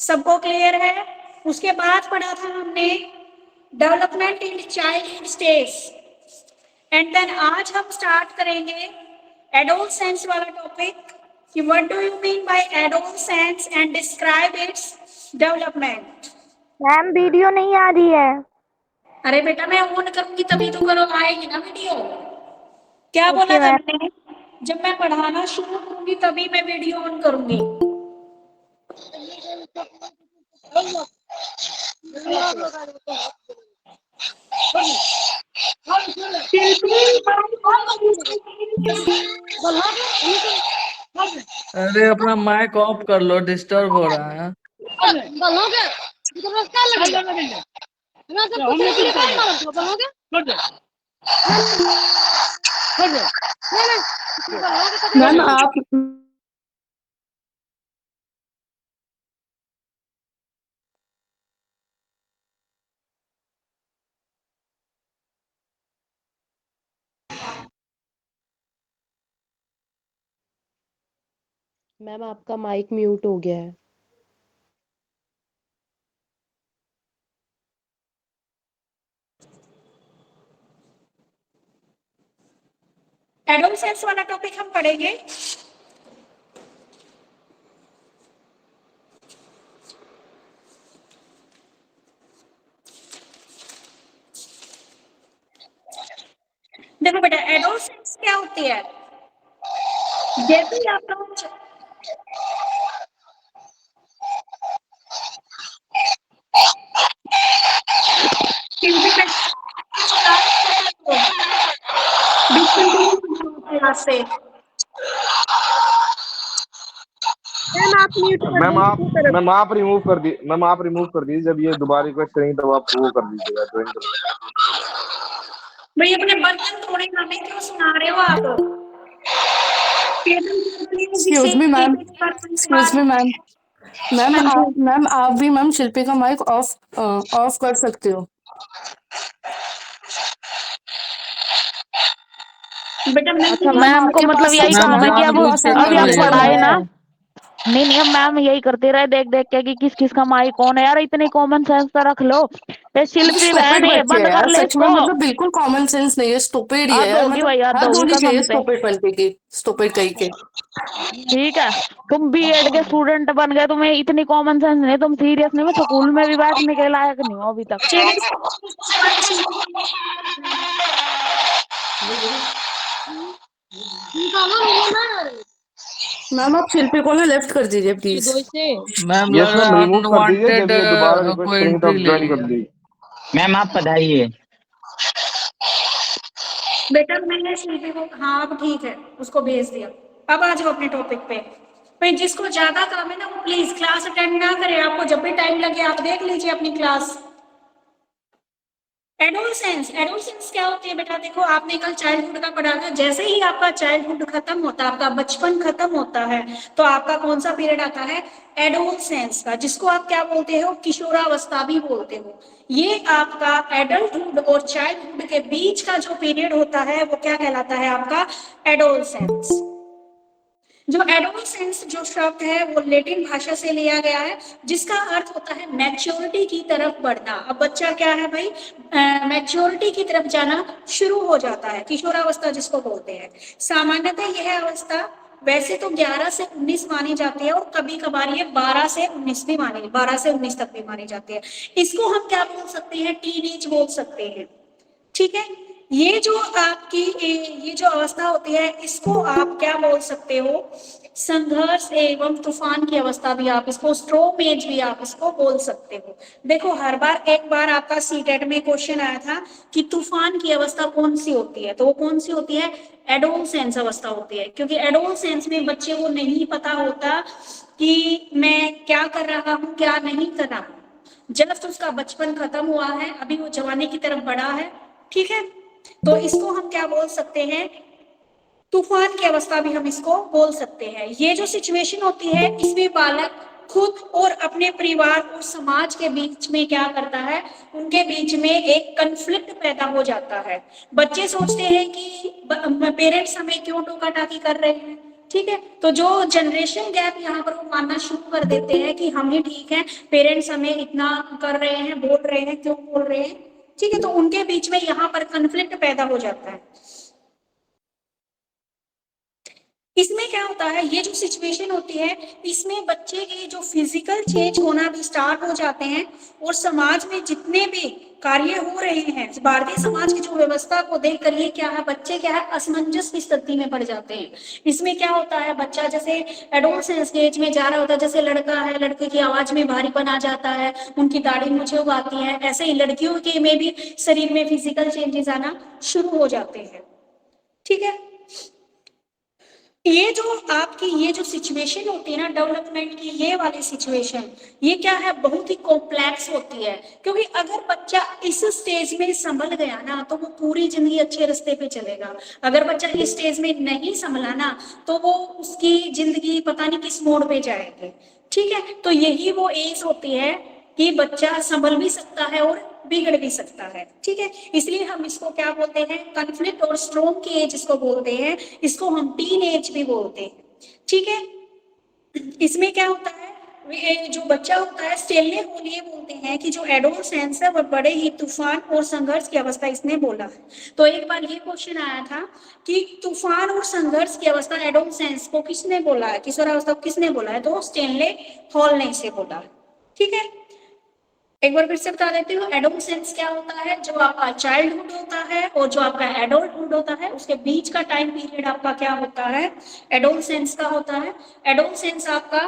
सबको क्लियर है? उसके बाद पढ़ा था हमने development in childhood stage, and then आज हम स्टार्ट करेंगे एडोलसेंस वाला टॉपिक कि what do you mean by adolescence and describe its development. Ma'am video नहीं आ रही है। अरे बेटा मैं ऑन करूंगी तभी तो करो आएगी ना वीडियो। क्या बोला ओके था मैम। मैंने? जब मैं पढ़ाना शुरू करूंगी तभी मैं वीडियो ऑन करूंगी। अरे अपना माइक ऑफ कर लो, डिस्टर्ब हो रहा है। मैम आप मैम आपका माइक म्यूट हो गया है। एडोलसेंस वाला टॉपिक हम पढ़ेंगे। देखो बेटा एडोलसेंस क्या होती है, जैसे ही आप लोग से मैम आप म्यूट कर मैम आप दीजिए तरफ। मैम आप रिमूव कर दी मैम आप रिमूव कर दीजिए। जब ये दोबारा रिक्वेस्ट करेंगे तब आप वो कर दीजिएगा, ज्वाइन कर भाई अपने बर्तन थोड़े हमें क्यों सुना रहे हो आप? Excuse me ma'am, excuse me ma'am, हाँ जी मैम आप भी मैम शिल्पी का माइक ऑफ ऑफ कर सकते हो। बेटा मैं अच्छा मैम मैम को आपके मतलब पास यही सिर्फ मैम काम है कि अब जानबूझ के अब कर हम रही है पढ़ाए मैम। ना। नहीं नहीं, अब मैम यही करते रहे देख देख के कि किस किस का माइक कौन है। यार इतनी कॉमन सेंस तो रख लो। ये शिल्पी स्टूपिड बहन है, बच्चे बंद हैं कर यार, ले सच में इसको। मतलब बिल्कुल कॉमन सेंस नहीं है, स्टूपिड ही हद है, होगी मतलब भाई, हद हद होगी होनी चाहिए कसम से। स्टूपिड बनने की, स्टूपिड कहीं के। ठीक है, तुम बीएड के स्टूडेंट बन गए, तुम्हें इतनी कॉमन सेंस नहीं, तुम सीरियस नहीं हो, स्कूल में भी बैठने के लायक नहीं हो अभी तक। मैम आप शिल्पी को ना लेफ्ट कर दीजिए प्लीज। मैम दीजिए। लग यस रहा मैम है रिमूव कर दीजिए। अनवांटेड जब ये दोबारा रिक्वेस्ट कोई करेंगे एंट्री तब ले ज्वाइन कर लिया। लीजिए। मैम आप पढ़ाइए। बेटा मैंने शिल्पी को, हाँ अब ठीक है, उसको भेज दिया। अब आ जाओ अपने टॉपिक पे। भाई जिसको ज्यादा काम है ना वो प्लीज क्लास अटेंड ना करे, आपको जब भी टाइम लगे आप देख लीजिए अपनी क्लास। एडोलसेंस, एडोलसेंस क्या होती है बेटा? देखो आपने कल चाइल्डहुड का पढ़ा था, जैसे ही आपका चाइल्डहुड खत्म होता है, आपका बचपन खत्म होता है, तो आपका कौन सा पीरियड आता है? एडोलसेंस का, जिसको आप क्या बोलते हो? किशोरावस्था भी बोलते हो। ये आपका एडल्टहुड और चाइल्डहुड के बीच का जो पीरियड होता है वो क्या कहलाता है? आपका एडोलसेंस। जो एडोलसेंस जो शब्द है वो लैटिन भाषा से लिया गया है, जिसका अर्थ होता है मैच्योरिटी की तरफ बढ़ना। अब बच्चा क्या है भाई? मैच्योरिटी की तरफ जाना शुरू हो जाता है, किशोरावस्था जिसको बोलते हैं। सामान्यतः यह अवस्था वैसे तो 11 से 19 मानी जाती है, और कभी कभार ये 12 से 19 भी मानी, 12 से 19 तक भी मानी जाती है। इसको हम क्या बोल सकते हैं? टीनेज बोल सकते हैं। ठीक है, ये जो आपकी ये जो अवस्था होती है इसको आप क्या बोल सकते हो? संघर्ष एवं तूफान की अवस्था भी आप इसको, स्ट्रोम एज भी आप इसको बोल सकते हो। देखो हर बार एक बार आपका सीटेट में क्वेश्चन आया था कि तूफान की अवस्था कौन सी होती है, तो वो कौन सी होती है? एडोलसेंस अवस्था होती है, क्योंकि एडोलसेंस में बच्चे को नहीं पता होता कि मैं क्या कर रहा हूँ क्या नहीं कर रहा हूँ। जस्ट उसका बचपन खत्म हुआ है, अभी वो जवानी की तरफ बढ़ा है। ठीक है, तो इसको हम क्या बोल सकते हैं? तूफान की अवस्था भी हम इसको बोल सकते हैं। ये जो सिचुएशन होती है इसमें बालक खुद और अपने परिवार और समाज के बीच में क्या करता है? उनके बीच में एक कन्फ्लिक्ट पैदा हो जाता है। बच्चे सोचते हैं कि पेरेंट्स हमें क्यों टोका टाकी कर रहे हैं, ठीक है। तो जो जनरेशन गैप यहाँ पर वो मानना शुरू कर देते हैं कि हम ही ठीक है, पेरेंट्स हमें इतना कर रहे हैं, बोल रहे हैं, क्यों बोल रहे हैं, ठीक है। तो उनके बीच में यहाँ पर कन्फ्लिक्ट पैदा हो जाता है। इसमें क्या होता है, ये जो सिचुएशन होती है, इसमें बच्चे के जो फिजिकल चेंज होना भी स्टार्ट हो जाते हैं, और समाज में जितने भी कार्य हो रहे हैं, भारतीय समाज की जो व्यवस्था को देखकर ये क्या है, बच्चे क्या है, असमंजस की स्थिति में पड़ जाते हैं। इसमें क्या होता है, बच्चा जैसे एडोलसेंस के एज में जा रहा होता है, जैसे लड़का है, लड़के की आवाज में भारीपन आ जाता है, उनकी दाढ़ी मूंछें उगाती है, ऐसे ही लड़कियों के में भी शरीर में फिजिकल चेंजेस आना शुरू हो जाते हैं, ठीक है। ये जो आपकी ये जो सिचुएशन होती है ना डेवलपमेंट की, ये वाली सिचुएशन, ये क्या है, बहुत ही कॉम्प्लेक्स होती है, क्योंकि अगर बच्चा इस स्टेज में संभल गया ना तो वो पूरी जिंदगी अच्छे रास्ते पे चलेगा। अगर बच्चा इस स्टेज में नहीं संभला ना तो वो उसकी जिंदगी पता नहीं किस मोड़ पे जाएगी, ठीक है। तो यही वो एज होती है कि बच्चा संभल भी सकता है और बिगड़ भी सकता है, ठीक है। इसलिए हम इसको क्या बोलते हैं, कॉन्फ्लिक्ट और स्ट्रोम की एज इसको बोलते हैं, इसको हम टीन एज भी बोलते हैं, ठीक है। इसमें क्या होता है, जो बच्चा होता है, स्टेनले हॉल ये बोलते हैं कि जो एडोलसेंस है वो बड़े ही तूफान और संघर्ष की अवस्था इसने बोला है। तो एक बार ये क्वेश्चन आया था कि तूफान और संघर्ष की अवस्था एडोलसेंस को किसने बोला है, किशोरावस्था को किसने बोला है, तो स्टेनले हॉल ने इसे बोला है, ठीक है। एक बार फिर से बता देती हूँ, एडोलसेंस क्या होता है, जो आपका चाइल्डहुड होता है और जो आपका एडल्टहुड होता है, उसके बीच का टाइम पीरियड आपका क्या होता है, एडोलसेंस का होता है। एडोलसेंस आपका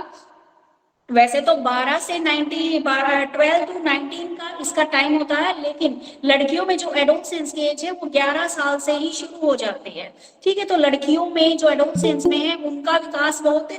वैसे तो 12 से 12 to 19 का इसका टाइम होता है, लेकिन लड़कियों में जो एडोलसेंस की एज है वो 11 साल से ही शुरू हो जाती है, ठीक है। तो लड़कियों में जो एडोलसेंस में है उनका विकास बहुत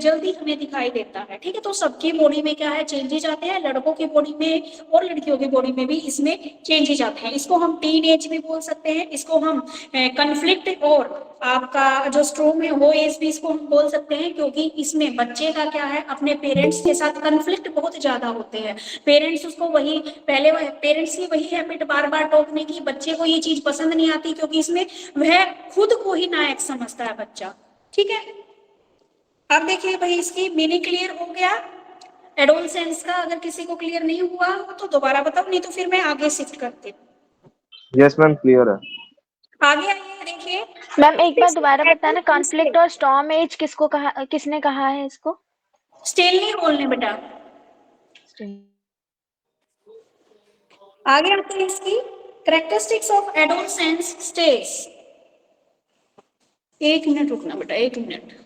जल्दी हमें दिखाई देता है, ठीक है। तो सबकी बॉडी में क्या है, चेंजेस आते हैं, लड़कों की बॉडी में और लड़कियों की बॉडी में भी इसमें चेंजेस आते हैं। इसको हम टीन एज भी बोल सकते हैं, इसको हम कन्फ्लिक्ट और आपका जो स्ट्रोम है वो एज भी इसको हम बोल सकते हैं, क्योंकि इसमें बच्चे का क्या है, अपने पेरेंट्स के साथ कन्फ्लिक्ट बहुत ज्यादा होते हैं। पेरेंट्स उसको वही पहले पेरेंट्स की वही हैबिट बार बार टोकने की, बच्चे को ये चीज पसंद नहीं आती, क्योंकि इसमें वह खुद को ही नायक समझता है बच्चा, ठीक है। अब देखिए भाई, इसकी मीनिंग क्लियर हो गया एडोलसेंस का। अगर किसी को क्लियर नहीं हुआ तो दोबारा बताओ, नहीं तो फिर मैं आगे शिफ्ट करती हूँ। यस मैम, क्लियर है। आगे आइए, देखिए मैम एक बार दोबारा बताना, कॉन्फ्लिक्ट और स्टॉर्म एज किसको कहा, किसने कहा है इसको? स्टेनली हॉल ने बेटा। आगे आते हैं इसकी कैरेक्टरिस्टिक्स ऑफ एडोलसेंस स्टेज। एक मिनट रुकना बेटा, एक मिनट।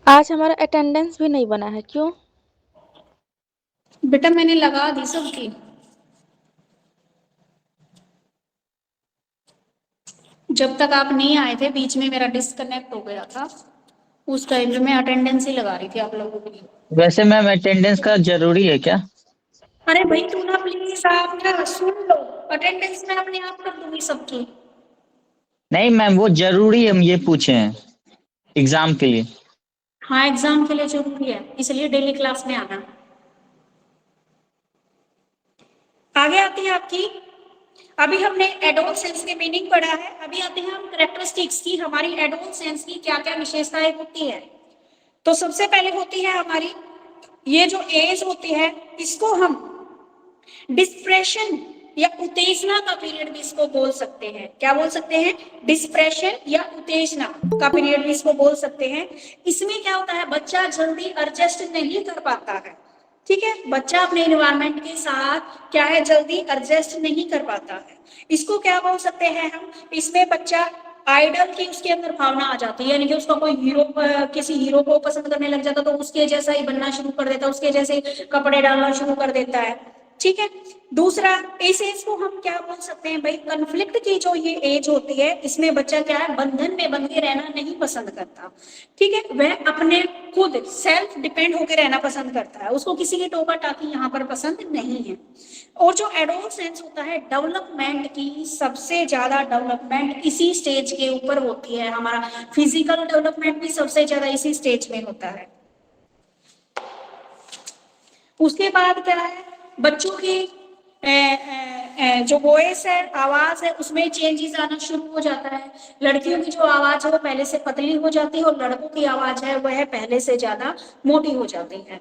आज हमारा अटेंडेंस भी नहीं बना है, क्यों? बेटा मैंने लगा दी सबकी। जब तक आप नहीं आए थे, बीच में मेरा डिस्कनेक्ट हो गया था, उस टाइम पे मैं अटेंडेंस ही लगा रही थी आप लोगों के लिए। वैसे मैम अटेंडेंस का जरूरी है क्या? अरे भाई तू ना प्लीज, आप ना सुन लो, अटेंडेंस में अपने आप कर दूंगी सबकी। नहीं मैम, वो जरूरी है, हम ये पूछे हैं एग्जाम के लिए। हाँ एग्जाम के लिए जरूरी है, इसलिए डेली क्लास में आना। आगे आती है आपकी, अभी हमने एडोलसेंस की मीनिंग पढ़ा है, अभी आते हैं हम कैरेक्टरिस्टिक्स की, हमारी एडोलसेंस की क्या क्या विशेषताएं होती है। तो सबसे पहले होती है हमारी ये जो एज होती है, इसको हम डिस्प्रेशन या उत्तेजना का पीरियड भी इसको बोल सकते हैं। क्या बोल सकते हैं? डिस्प्रेशन या उत्तेजना का पीरियड भी इसको बोल सकते हैं। इसमें क्या होता है, बच्चा जल्दी एडजस्ट नहीं कर पाता है, ठीक है। बच्चा अपने एनवायरनमेंट के साथ क्या है, जल्दी एडजस्ट नहीं कर पाता है। इसको क्या बोल सकते हैं हम, इसमें बच्चा आइडल की उसके अंदर भावना आ जाती है, यानी कि उसका कोई हीरो, किसी हीरो को पसंद करने लग जाता तो उसके जैसा ही बनना शुरू कर देता, उसके जैसे कपड़े डालना शुरू कर देता है, ठीक है। दूसरा, इस एज को हम क्या बोल सकते हैं भाई, कन्फ्लिक्ट की जो ये एज होती है, इसमें बच्चा क्या है, बंधन में बंध के रहना नहीं पसंद करता। ठीक है, वह अपने खुद सेल्फ डिपेंड होकर रहना पसंद करता है, उसको किसी की टोका टाकी यहाँ पर पसंद नहीं है। और जो एडोलसेंस होता है, डेवलपमेंट की सबसे ज्यादा डेवलपमेंट इसी स्टेज के ऊपर होती है। हमारा फिजिकल डेवलपमेंट भी सबसे ज्यादा इसी स्टेज में होता है। उसके बाद क्या है, बच्चों की जो वॉइस है, आवाज है, उसमें चेंजेस आना शुरू हो जाता है। लड़कियों की जो आवाज है वो पहले से पतली हो जाती है, और लड़कों की आवाज है वह पहले से ज्यादा मोटी हो जाती है।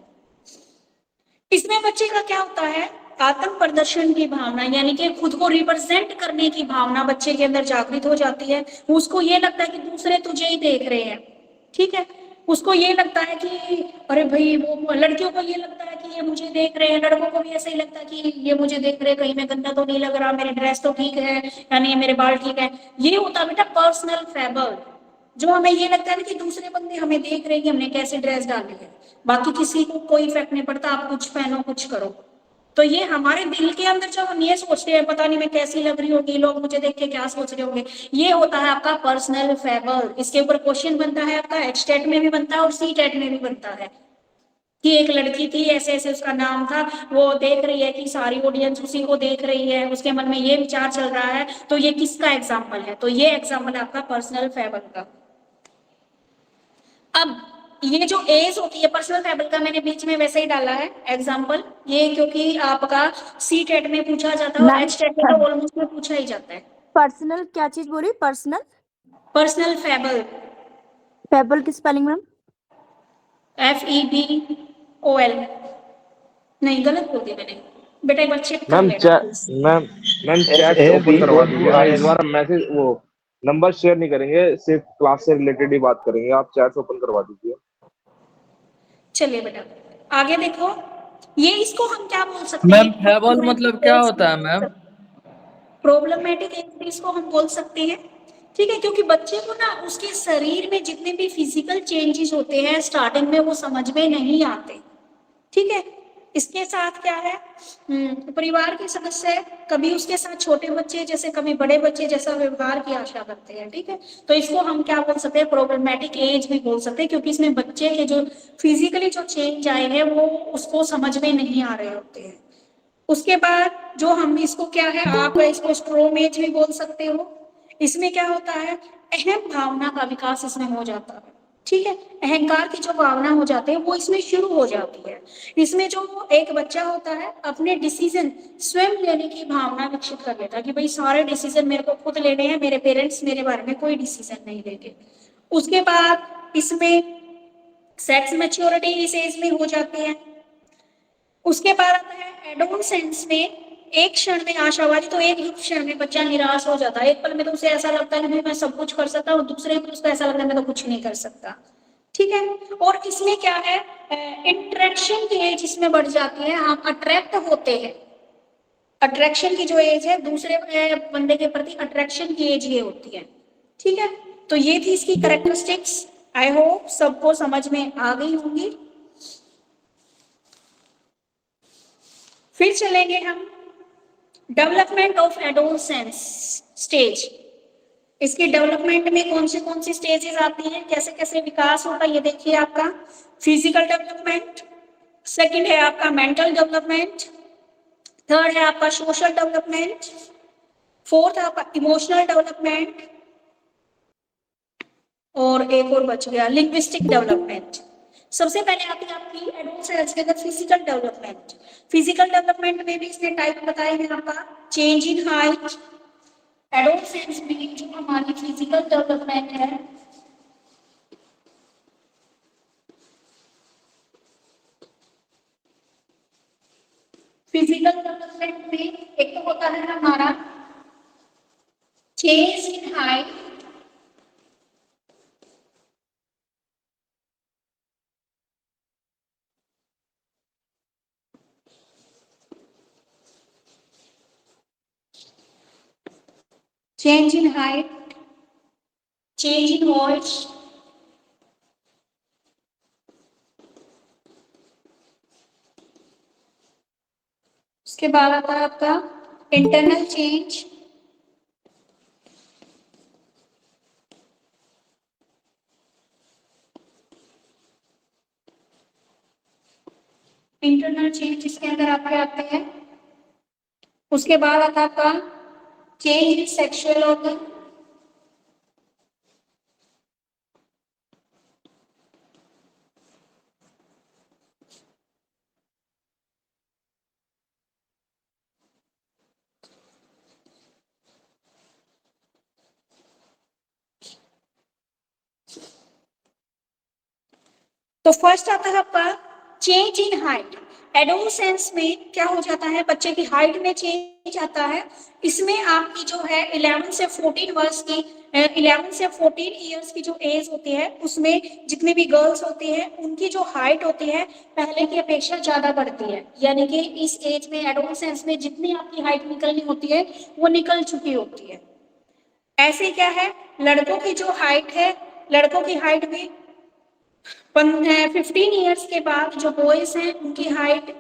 इसमें बच्चे का क्या होता है, आत्म प्रदर्शन की भावना, यानी कि खुद को रिप्रेजेंट करने की भावना बच्चे के अंदर जागृत हो जाती है। उसको ये लगता है कि दूसरे तुझे ही देख रहे हैं। ठीक है, उसको ये लगता है कि अरे भाई, वो लड़कियों को ये लगता है कि ये मुझे देख रहे हैं, लड़कों को भी ऐसे ही लगता है कि ये मुझे देख रहे हैं, कहीं मैं गंदा तो नहीं लग रहा, मेरी ड्रेस तो ठीक है, यानी मेरे बाल ठीक है। ये होता है बेटा पर्सनल फेबल, जो हमें ये लगता है ना कि दूसरे बंदे हमें देख रहे हैं कि हमने कैसी ड्रेस डाली है, बाकी किसी को कोई इफेक्ट नहीं पड़ता, आप कुछ पहनो कुछ करो। तो ये हमारे दिल के अंदर जब हम ये सोचते हैं, पता नहीं मैं कैसी लग रही होगी, लोग मुझे देख के क्या सोच रहे होंगे, ये होता है आपका पर्सनल फेबल। इसके ऊपर क्वेश्चन बनता है आपका, एचटेट में भी बनता है और सीटेट में भी बनता है, कि एक लड़की थी, ऐसे ऐसे उसका नाम था, वो देख रही है कि सारी ऑडियंस उसी को देख रही है, उसके मन में ये विचार चल रहा है, तो ये किसका एग्जाम्पल है, तो ये एग्जाम्पल है आपका पर्सनल फेबल का। अब ये जो एज होती है पर्सनल फेबल का, मैंने बीच में वैसे ही डाला है एग्जाम्पल, ये क्योंकि आपका सी टेट में पूछा जाता है और एच टेट में तो ऑलमोस्ट में पूछा ही जाता है। पर्सनल क्या चीज बोली, पर्सनल पर्सनल फेबल, फेबल की स्पेलिंग मैम? FEBOL। नहीं, गलत बोल दिया मैंने, बेटा एक बार चेक कर मैम लेना। मैम चैट ओपन करवा दीजिए, इस बार मैसेज वो नंबर शेयर नहीं करेंगे, सिर्फ क्लास से रिलेटेड ही बात करेंगे, आप चैट ओपन करवा दीजिए। चलिए बेटा आगे देखो, ये इसको हम क्या बोल सकते मैम हैं, फेबल मतलब क्या होता है मैम? प्रॉब्लमेटिक एज इसको हम बोल सकते हैं। ठीक है, क्योंकि बच्चे को ना उसके शरीर में जितने भी फिजिकल चेंजेस होते हैं स्टार्टिंग में वो समझ में नहीं आते। ठीक है, इसके साथ क्या है, परिवार के सदस्य कभी उसके साथ छोटे बच्चे जैसे कभी बड़े बच्चे जैसा व्यवहार की आशा करते हैं। ठीक है, तो इसको हम क्या बोल सकते हैं, प्रॉब्लमेटिक एज भी बोल सकते हैं, क्योंकि इसमें बच्चे के जो फिजिकली जो चेंज आए हैं वो उसको समझ में नहीं आ रहे होते हैं। उसके बाद जो हम इसको क्या है, आप इसको स्ट्रोमेज भी बोल सकते हो। इसमें क्या होता है, अहम भावना का विकास इसमें हो जाता है। ठीक है, अहंकार की जो भावना हो जाती है वो इसमें शुरू हो जाती है। इसमें जो एक बच्चा होता है अपने डिसीजन स्वयं लेने की भावना विकसित कर लेता है, कि भाई सारे डिसीजन मेरे को खुद लेने हैं, मेरे पेरेंट्स मेरे बारे में कोई डिसीजन नहीं लेंगे। उसके बाद इसमें सेक्स मैच्योरिटी इस एज में हो जाती है। उसके बाद आता है एडोलसेंस में, एक क्षण में आशावादी, तो एक ही क्षण में बच्चा निराश हो जाता है, एक पल में तो उसे ऐसा लगता है कि मैं सब कुछ कर सकता हूँ, दूसरे पल उसको ऐसा लगता है मैं तो कुछ नहीं कर सकता। ठीक है, और इसमें क्या है, इंटरेक्शन की एज इसमें बढ़ जाती है, हम अट्रैक्ट होते हैं। अट्रैक्शन की जो एज है दूसरे बंदे के प्रति, अट्रैक्शन की एज ये होती है। ठीक है, तो ये थी इसकी कैरेक्टरिस्टिक्स। आई होप सबको समझ में आ गई होंगी। फिर चलेंगे हम डेवलपमेंट ऑफ एडोलसेंस स्टेज। इसकी डेवलपमेंट में कौन सी स्टेजेस आती हैं, कैसे कैसे विकास होता है, ये देखिए आपका फिजिकल डेवलपमेंट, सेकंड है आपका मेंटल डेवलपमेंट, थर्ड है आपका सोशल डेवलपमेंट, फोर्थ है आपका इमोशनल डेवलपमेंट, और एक और बच गया लिंग्विस्टिक डेवलपमेंट। सबसे पहले आती है आपकी एडोलसेंस के अंदर फिजिकल डेवलपमेंट। फिजिकल डेवलपमेंट में भी इसने टाइप बताए हैं आपका, चेंज इन हाइट। एडोलसेंस में जो हमारी फिजिकल डेवलपमेंट है, फिजिकल डेवलपमेंट में एक तो होता है हमारा change in height, change in height, change in voice, उसके उसके बाद आता है आपका इंटरनल चेंज, इंटरनल चेंज इसके अंदर आपके आते हैं। उसके बाद आता है आपका चेंज इन सेक्सुअल ऑर्गन, तो फर्स्ट आता है आपका चेंज इन हाइट। एडोलसेंस में क्या हो जाता है, बच्चे की हाइट में चेंज आता है। इसमें आपकी जो है 11 से 14 वर्ष की 11 से 14 ईयर्स की जो एज होती है उसमें जितनी भी गर्ल्स होती है उनकी जो हाइट होती है पहले की अपेक्षा ज्यादा बढ़ती है। यानी कि इस एज में एडोलसेंस में जितनी आपकी हाइट निकलनी होती है वो निकल चुकी होती है। ऐसे क्या है, लड़कों की जो हाइट है, लड़कों की हाइट भी 15 ईयर्स के बाद जो बॉयज हैं उनकी हाइट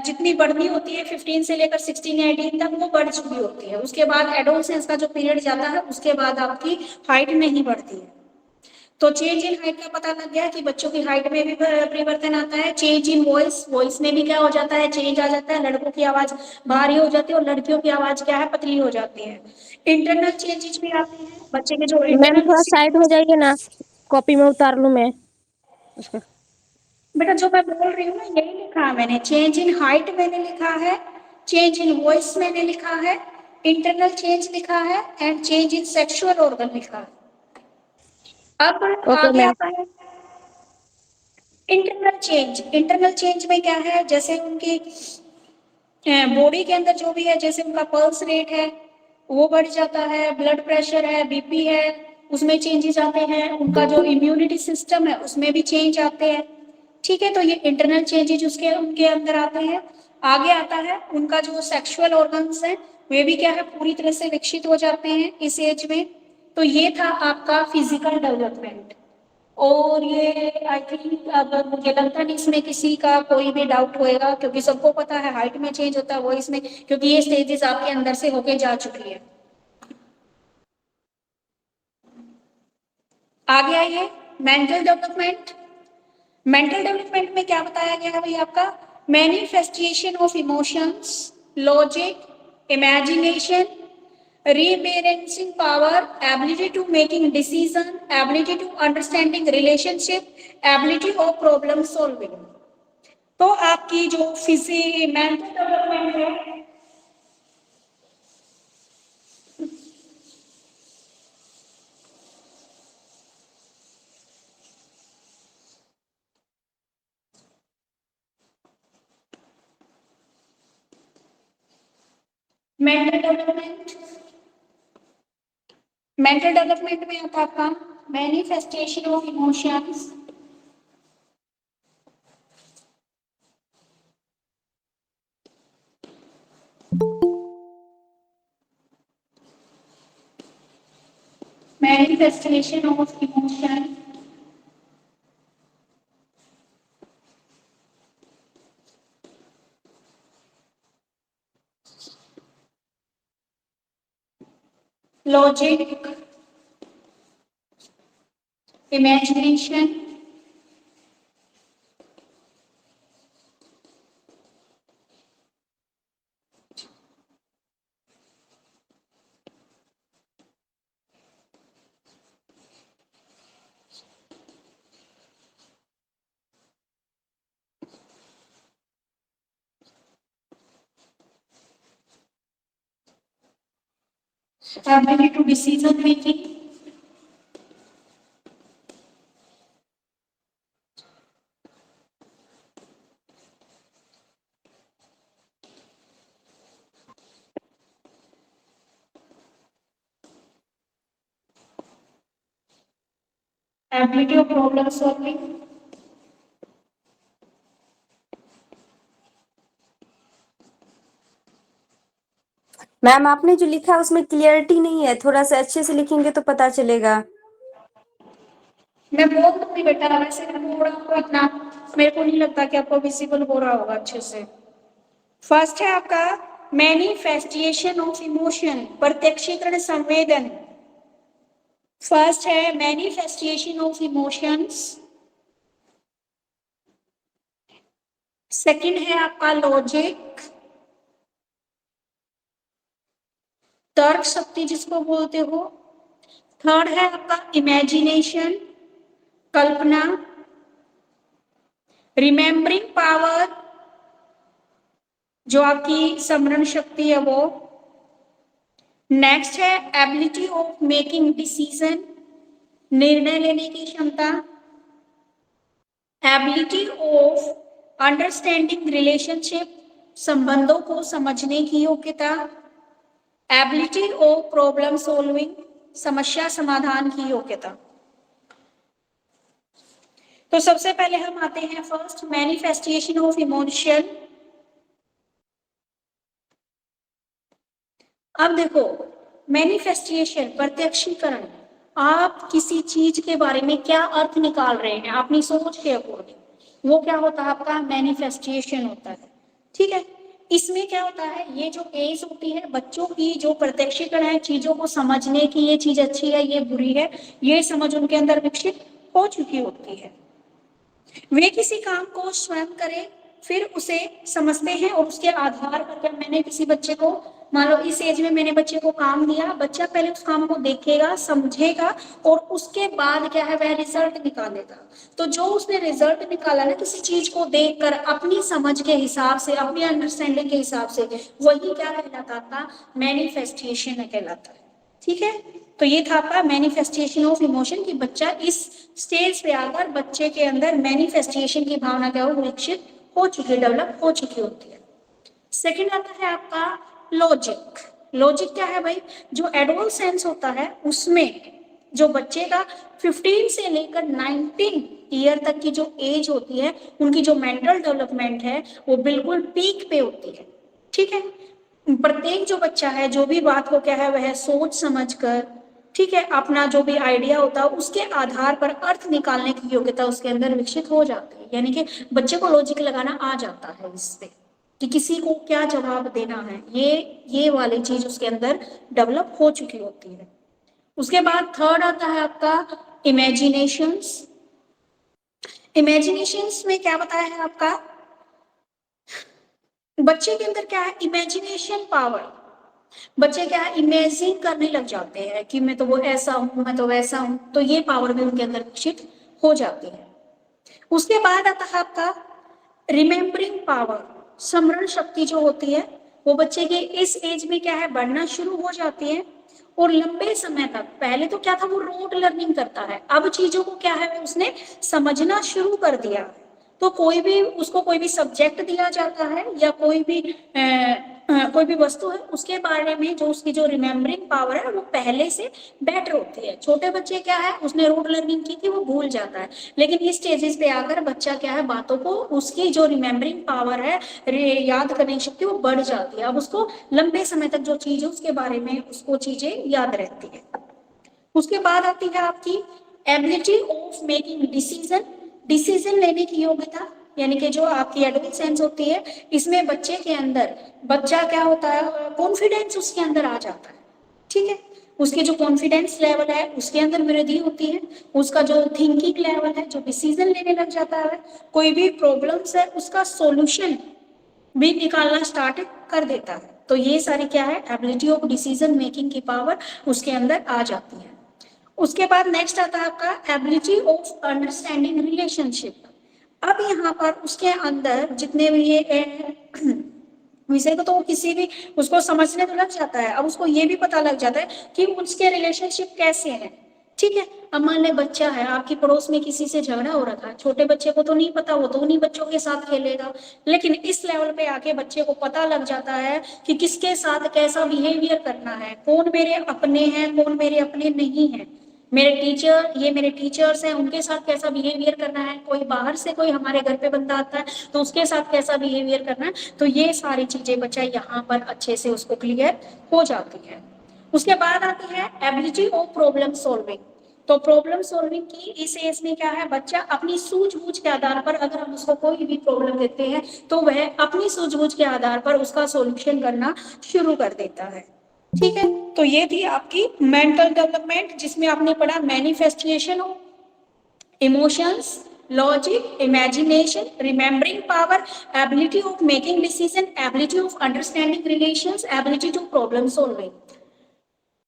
जितनी बढ़नी होती है 15 से लेकर 16 18 तक वो बढ़ चुकी होती है। उसके बाद एडोलसेंस का जो पीरियड जाता है उसके बाद आपकी हाइट नहीं बढ़ती है। तो चेंज इन हाइट का पता लग गया कि बच्चों की हाइट में भी परिवर्तन आता है। चेंज इन वॉइस, वॉइस में भी क्या हो जाता है, चेंज आ जाता है। लड़कों की आवाज भारी हो जाती है और लड़कियों की आवाज क्या है, पतली हो जाती है। इंटरनल चेंजेस भी आते हैं बच्चे के जो मैम इंटरनल। थोड़ा साइड हो जाइए ना, कॉपी में उतार लूं मैं उसका। बेटा जो मैं बोल रही हूँ ना यही लिखा है मैंने, चेंज इन हाइट मैंने लिखा है, चेंज इन वॉइस मैंने लिखा है, इंटरनल चेंज लिखा है and change in sexual organ लिखा है। अब ओके आगे मैम। आता है इंटरनल चेंज। इंटरनल चेंज में क्या है, जैसे उनकी बॉडी के अंदर जो भी है, जैसे उनका पल्स रेट है वो बढ़ जाता है, ब्लड प्रेशर है, बीपी है, उसमें चेंजेस आते हैं। उनका जो इम्यूनिटी सिस्टम है उसमें भी चेंज आते हैं। ठीक है, तो ये इंटरनल चेंजेस उसके उनके अंदर आते हैं। आगे आता है उनका जो सेक्सुअल ऑर्गन्स है वे भी क्या है पूरी तरह से विकसित हो जाते हैं इस एज में। तो ये था आपका फिजिकल डेवलपमेंट। और ये आई थिंक अब मुझे लगता नहीं इसमें किसी का कोई भी डाउट होएगा, क्योंकि सबको पता है हाइट में चेंज होता है वो इसमें, क्योंकि ये स्टेजेस आपके अंदर से होके जा चुकी है। आगे आइए मेंटल डेवलपमेंट। मेंटल डेवलपमेंट में क्या बताया गया है भाई आपका, manifestation of emotions, logic, imagination, rebalancing power, ability to making decision, ability to understanding relationship, ability of problem solving। तो आपकी जो मेंटल डेवलपमेंट है, मेंटल डेवलपमेंट में आता है आपका manifestation of emotions, manifestation of emotion, logic, imagination, ability to decision making, ability of problem solving, ma'am आपने जो लिखा है उसमें क्लियरिटी नहीं है, थोड़ा सा अच्छे से लिखेंगे तो पता चलेगा। मैं बोल दूंगी बेटा, वैसे मैं बोल रहा हूँ इतना, मेरे को नहीं लगता कि आपको विजिबल हो रहा होगा अच्छे से। फर्स्ट है आपका मैनिफेस्टेशन ऑफ इमोशन, प्रत्यक्षीकरण संवेदन। फर्स्ट है मैनिफेस्टेशन ऑफ इमोशंस। सेकंड है आपका लॉजिक, तर्क शक्ति जिसको बोलते हो। थर्ड है आपका इमेजिनेशन, कल्पना। रिमेम्बरिंग पावर, जो आपकी स्मरण शक्ति है वो। नेक्स्ट है एबिलिटी ऑफ मेकिंग डिसीजन, निर्णय लेने की क्षमता। एबिलिटी ऑफ अंडरस्टैंडिंग रिलेशनशिप, संबंधों को समझने की योग्यता। एबिलिटी ऑफ प्रॉब्लम सॉल्विंग, समस्या समाधान की योग्यता। तो सबसे पहले हम आते हैं फर्स्ट मैनिफेस्टेशन ऑफ इमोशन। अब देखो मैनिफेस्टेशन, प्रत्यक्षीकरण, आप किसी चीज के बारे में क्या अर्थ निकाल रहे हैं अपनी सोच के अकॉर्डिंग, वो क्या होता है आपका मैनिफेस्टेशन होता है। ठीक है, इसमें क्या होता है, ये जो एज होती है बच्चों की, जो प्रत्यक्षीकरण है चीजों को समझने की, ये चीज अच्छी है ये बुरी है, ये समझ उनके अंदर विकसित हो चुकी होती है। वे किसी काम को स्वयं करें, फिर उसे समझते हैं और उसके आधार पर, क्या मैंने किसी बच्चे को, मान लो इस एज में मैंने बच्चे को काम दिया, बच्चा पहले उस काम को देखेगा, समझेगा और उसके बाद क्या है वह रिजल्ट निकालेगा। तो जो उसने रिजल्ट निकाला ना किसी चीज को देखकर अपनी समझ के हिसाब से, अपनी अंडरस्टैंडिंग के हिसाब से, वही क्या कहलाता था, मैनिफेस्टेशन कहलाता है। ठीक है, तो ये था आपका मैनिफेस्टेशन ऑफ इमोशन कि बच्चा इस स्टेज पे आकर बच्चे के अंदर मैनिफेस्टेशन की भावना क्या हो, विकसित हो चुकी है, डेवलप हो चुकी होती है। सेकंड आता है आपका लॉजिक। लॉजिक क्या है भाई, जो एडोलसेंस होता है उसमें जो बच्चे का 15 से लेकर 19 ईयर तक की जो एज होती है, उनकी जो मेंटल डेवलपमेंट है वो बिल्कुल पीक पे होती है। ठीक है, प्रत्येक जो बच्चा है जो भी बात को क्या है वह सोच समझ कर, ठीक है, अपना जो भी आइडिया होता है उसके आधार पर अर्थ निकालने की योग्यता उसके अंदर विकसित हो जाती है। यानी कि बच्चे को लॉजिक लगाना आ जाता है इससे कि किसी को क्या जवाब देना है, ये वाली चीज उसके अंदर डेवलप हो चुकी होती है। उसके बाद थर्ड आता है आपका इमेजिनेशंस। इमेजिनेशंस में क्या बताया है आपका, बच्चे के अंदर क्या है, इमेजिनेशन पावर। बच्चे क्या है, इमेजिन करने लग जाते हैं कि मैं तो वो ऐसा हूं, मैं तो वैसा हूं, तो ये पावर भी उनके अंदर विकसित हो जाती है। उसके बाद आता है आपका रिमेम्बरिंग पावर, स्मरण शक्ति जो होती है वो बच्चे के इस एज में क्या है बढ़ना शुरू हो जाती है और लंबे समय तक, पहले तो क्या था वो रोट लर्निंग करता है, अब चीजों को क्या है उसने समझना शुरू कर दिया। तो कोई भी उसको कोई भी सब्जेक्ट दिया जाता है या कोई भी वस्तु है, उसके बारे में जो उसकी जो रिमेम्बरिंग पावर है वो पहले से बेटर होती है। छोटे बच्चे क्या है, उसने रोट लर्निंग की थी वो भूल जाता है, लेकिन इस स्टेजेस पे आकर बच्चा क्या है बातों को, उसकी जो रिमेम्बरिंग पावर है, याद करने की शक्ति वो बढ़ जाती है। अब उसको लंबे समय तक जो चीज है उसके बारे में उसको चीजें याद रहती है। उसके बाद आती है आपकी ability of making decision, decision लेने की योग्यता। यानी कि जो आपकी एडोलसेंस होती है इसमें बच्चे के अंदर, बच्चा क्या होता है, कॉन्फिडेंस उसके अंदर आ जाता है। ठीक है, उसके जो कॉन्फिडेंस लेवल है उसके अंदर वृद्धि होती है, उसका जो थिंकिंग लेवल है, जो डिसीजन लेने लग जाता है, कोई भी प्रॉब्लम्स है उसका सॉल्यूशन भी निकालना स्टार्ट कर देता है। तो ये सारी क्या है, एबिलिटी ऑफ डिसीजन मेकिंग की पावर उसके अंदर आ जाती है। उसके बाद नेक्स्ट आता है आपका एबिलिटी ऑफ अंडरस्टैंडिंग रिलेशनशिप। अब यहाँ पर उसके अंदर जितने भी ये विषय को, तो वो किसी भी उसको समझने तो लग जाता है, अब उसको ये भी पता लग जाता है कि उसके रिलेशनशिप कैसे हैं। ठीक है, अब मान ले बच्चा है आपकी पड़ोस में किसी से झगड़ा हो रखा है, छोटे बच्चे को तो नहीं पता, वो तो उन्हीं बच्चों के साथ खेलेगा, लेकिन इस लेवल पे आके बच्चे को पता लग जाता है कि किसके साथ कैसा बिहेवियर करना है, कौन मेरे अपने हैं कौन मेरे अपने नहीं है, मेरे टीचर, ये मेरे टीचर्स हैं उनके साथ कैसा बिहेवियर करना है, कोई बाहर से कोई हमारे घर पे बंदा आता है तो उसके साथ कैसा बिहेवियर करना है। तो ये सारी चीजें बच्चा यहाँ पर अच्छे से उसको क्लियर हो जाती है। उसके बाद आती है एबिलिटी ऑफ प्रॉब्लम सॉल्विंग। तो प्रॉब्लम सॉल्विंग की इस एज में क्या है, बच्चा अपनी सूझबूझ के आधार पर, अगर हम उसको कोई भी प्रॉब्लम देते हैं तो वह अपनी सूझबूझ के आधार पर उसका सॉल्यूशन करना शुरू कर देता है। ठीक है, तो ये थी आपकी मेंटल डेवलपमेंट, जिसमें आपने पढ़ा manifestation of emotions, logic, imagination, remembering power, ability of making decision, ability of understanding relations, ability to problem solving.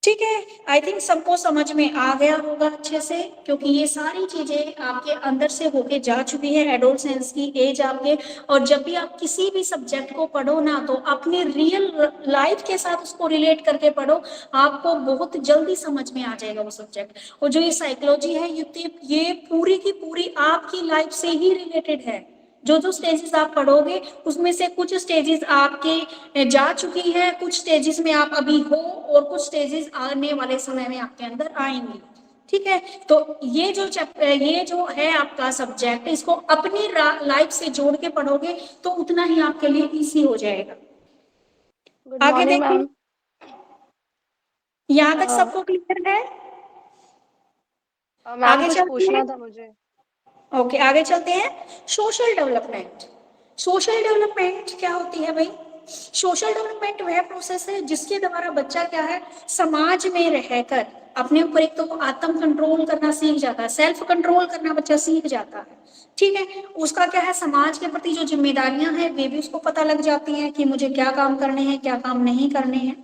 ठीक है, आई थिंक सबको समझ में आ गया होगा अच्छे से, क्योंकि ये सारी चीजें आपके अंदर से होके जा चुकी है, एडोलसेंस की एज आपके। और जब भी आप किसी भी सब्जेक्ट को पढ़ो ना, तो अपने रियल लाइफ के साथ उसको रिलेट करके पढ़ो, आपको बहुत जल्दी समझ में आ जाएगा वो सब्जेक्ट। और जो ये साइकोलॉजी है, ये पूरी की पूरी आपकी लाइफ से ही रिलेटेड है। जो जो स्टेजेस आप पढ़ोगे उसमें से कुछ स्टेजेस आपके जा चुकी है, कुछ स्टेजेस में आप अभी हो, और कुछ स्टेजेस आने वाले समय में आपके अंदर आएंगे। ठीक है, तो ये जो है आपका सब्जेक्ट, इसको अपनी लाइफ से जोड़ के पढ़ोगे तो उतना ही आपके लिए इजी हो जाएगा। गुड आगे मॉर्निंग देखिए, मैम। यहाँ तक सबको क्लियर है? मैम आगे कुछ चलते पूछना हैं। था मुझे। ओके, आगे चलते हैं। Social development. सोशल डेवलपमेंट क्या होती है भाई? सोशल डेवलपमेंट वह प्रोसेस है जिसके द्वारा बच्चा क्या है, समाज में रहकर अपने ऊपर एक तो आत्म कंट्रोल करना सीख जाता है, सेल्फ कंट्रोल करना बच्चा सीख जाता है। ठीक है, उसका क्या है, समाज के प्रति जो जिम्मेदारियां हैं वे भी उसको पता लग जाती हैं कि मुझे क्या काम करने हैं, क्या काम नहीं करने हैं।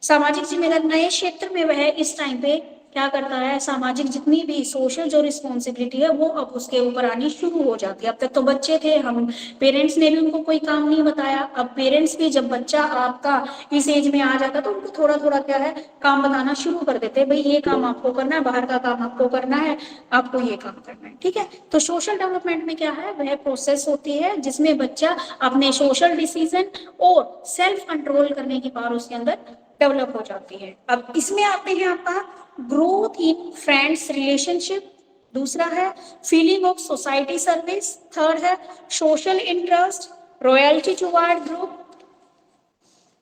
सामाजिक जिम्मेदारी, नए क्षेत्र में वह इस टाइम पे क्या करता है, सामाजिक जितनी भी सोशल जो रिस्पॉन्सिबिलिटी है वो अब उसके ऊपर आनी शुरू हो जाती है। अब तक तो बच्चे थे, हम पेरेंट्स ने भी उनको कोई काम नहीं बताया। अब पेरेंट्स भी, जब बच्चा आपका इस एज में आ जाता तो उनको थोड़ा थोड़ा क्या है, काम बताना शुरू कर देते हैं, भाई ये काम आपको करना है, बाहर का काम आपको करना है, आपको ये काम करना है। ठीक है, तो सोशल डेवलपमेंट में क्या है, वह प्रोसेस होती है जिसमें बच्चा अपने सोशल डिसीजन और सेल्फ कंट्रोल करने की पावर उसके अंदर डेवलप हो जाती है। अब इसमें आते हैं आपका ग्रोथ इन फ्रेंड्स रिलेशनशिप, दूसरा है feeling of society service, third है social interest, royalty toward group,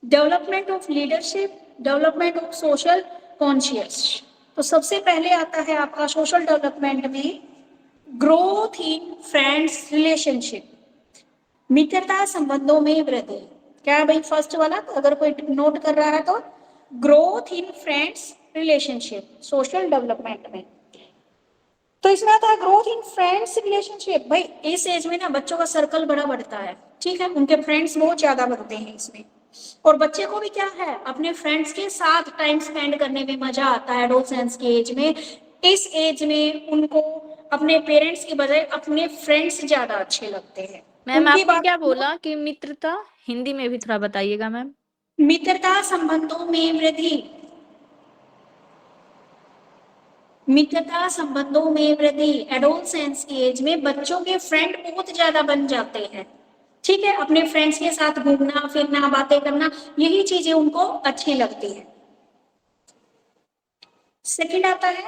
development of leadership, development of social conscious. तो सबसे पहले आता है आपका सोशल डेवलपमेंट में ग्रोथ इन फ्रेंड्स रिलेशनशिप, मित्रता संबंधों में वृद्धि। क्या है भाई फर्स्ट वाला, अगर कोई नोट कर रहा है तो growth in friends relationship social development में। तो इसमें आता है ग्रोथ इन फ्रेंड्स रिलेशनशिप। भाई इस एज में ना बच्चों का सर्कल बड़ा बढ़ता है, ठीक है, उनके फ्रेंड्स बहुत ज्यादा बनते हैं इसमें। और बच्चे को भी क्या है, अपने फ्रेंड्स के साथ टाइम स्पेंड करने में मजा आता है एडोलसेंस की एज में। इस एज में उनको अपने पेरेंट्स की बजाय अपने फ्रेंड्स ज्यादा अच्छे लगते हैं। मैम उनकी आपने बात क्या बोला कि मित्रता, हिंदी में भी थोड़ा बताइएगा मैम। मित्रता संबंधों में वृद्धि, मित्रता संबंधों में वृद्धि। एडोलसेंस की एज में बच्चों के फ्रेंड बहुत ज्यादा बन जाते हैं। ठीक है, अपने फ्रेंड्स के साथ घूमना फिरना, बातें करना, यही चीजें उनको अच्छी लगती है। सेकंड आता है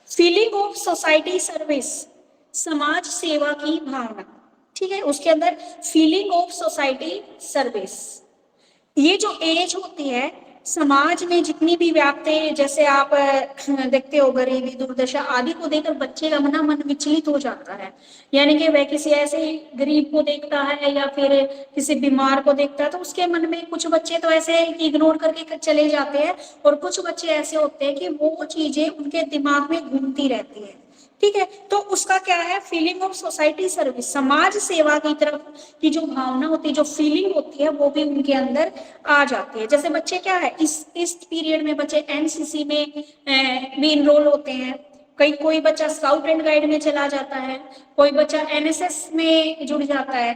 फीलिंग ऑफ सोसाइटी सर्विस, समाज सेवा की भावना। ठीक है, उसके अंदर फीलिंग ऑफ सोसाइटी सर्विस, ये जो एज होती है समाज में जितनी भी व्याप्ति, जैसे आप देखते हो गरीबी दुर्दशा आदि को देखकर बच्चे का मन विचलित हो जाता है। यानी कि वह किसी ऐसे गरीब को देखता है या फिर किसी बीमार को देखता है तो उसके मन में, कुछ बच्चे तो ऐसे इग्नोर करके चले जाते हैं और कुछ बच्चे ऐसे होते हैं कि वो चीजें उनके दिमाग में घूमती रहती है। ठीक है, तो उसका क्या है, फीलिंग ऑफ सोसाइटी सर्विस, समाज सेवा की तरफ की जो भावना होती है, जो फीलिंग होती है, वो भी उनके अंदर आ जाती है। जैसे बच्चे क्या है, इस पीरियड में बच्चे एनसीसी में भी इनरोल होते हैं, कोई बच्चा स्काउट एंड गाइड में चला जाता है, कोई बच्चा एनएसएस में जुड़ जाता है।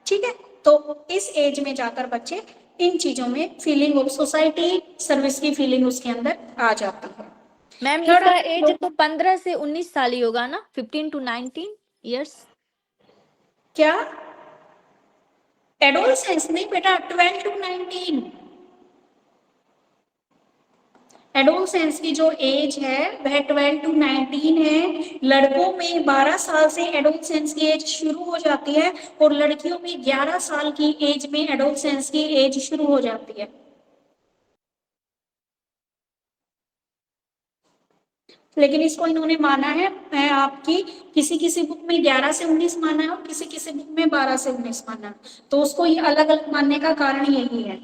ठीक है, तो इस एज में जाकर बच्चे इन चीजों में फीलिंग ऑफ सोसाइटी सर्विस की फीलिंग उसके अंदर आ जाती है। मैम इसका एज तो 15 से 19 साल ही होगा ना, 15 to 19 years। क्या एडोलसेंस नहीं बेटा, 12 to 19। एडोलसेंस की जो एज है वह 12 to 19 है। लड़कों में 12 साल से एडोलसेंस की एज शुरू हो जाती है और लड़कियों में 11 साल की एज में एडोलसेंस की एज शुरू हो जाती है। लेकिन इसको इन्होंने माना है आपकी किसी किसी बुक में 11 से 19 माना है और किसी किसी बुक में 12 से 19 माना है, तो उसको ये अलग अलग मानने का कारण यही है।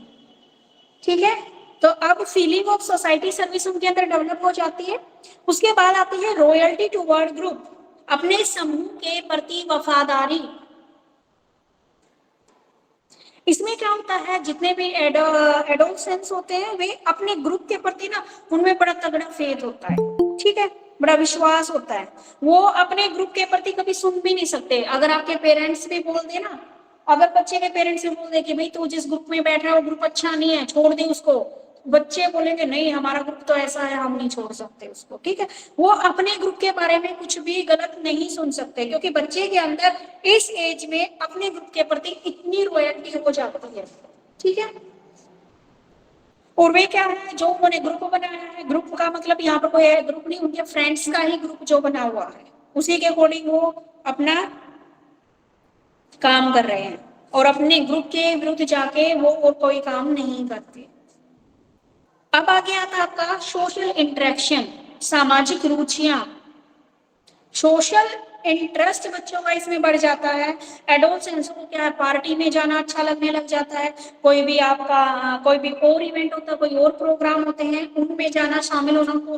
ठीक है, तो अब फीलिंग ऑफ सोसाइटी सर्विस उनके अंदर डेवलप हो जाती है। उसके बाद आती है रॉयल्टी टुवर्ड ग्रुप, अपने समूह के प्रति वफादारी। इसमें क्या होता है, जितने भी एडोलसेंस होते हैं वे अपने ग्रुप के प्रति ना उनमें बड़ा तगड़ा फेथ होता है, ठीक है, बड़ा विश्वास होता है। वो अपने ग्रुप के प्रति कभी सुन भी नहीं सकते। अगर आपके पेरेंट्स भी बोल दे ना, अगर बच्चे के पेरेंट्स भी बोल दे कि भाई तू जिस ग्रुप में बैठ रहा है वो ग्रुप अच्छा नहीं है, छोड़ दे उसको, बच्चे बोलेंगे नहीं हमारा ग्रुप तो ऐसा है, हम नहीं छोड़ सकते उसको। ठीक है, वो अपने ग्रुप के बारे में कुछ भी गलत नहीं सुन सकते, क्योंकि बच्चे के अंदर इस एज में अपने ग्रुप के प्रति इतनी रॉयल्टी हो जाती है। ठीक है, और वे क्या है, जो उन्होंने ग्रुप बनाया है, ग्रुप का मतलब यहाँ पर कोई ग्रुप नहीं, उनके फ्रेंड्स का ही ग्रुप जो बना हुआ है उसी के अकॉर्डिंग वो अपना काम कर रहे हैं, और अपने ग्रुप के विरुद्ध जाके वो और कोई काम नहीं करते। अब आगे आता है आपका सोशल इंटरेक्शन, सामाजिक रुचियां। सोशल इंटरेस्ट बच्चों का इसमें बढ़ जाता है। एडोलसेंस को क्या है, पार्टी में जाना अच्छा लगने लग जाता है, कोई भी आपका कोई भी और इवेंट होता है, कोई और प्रोग्राम होते हैं, उनमें जाना, शामिल होना को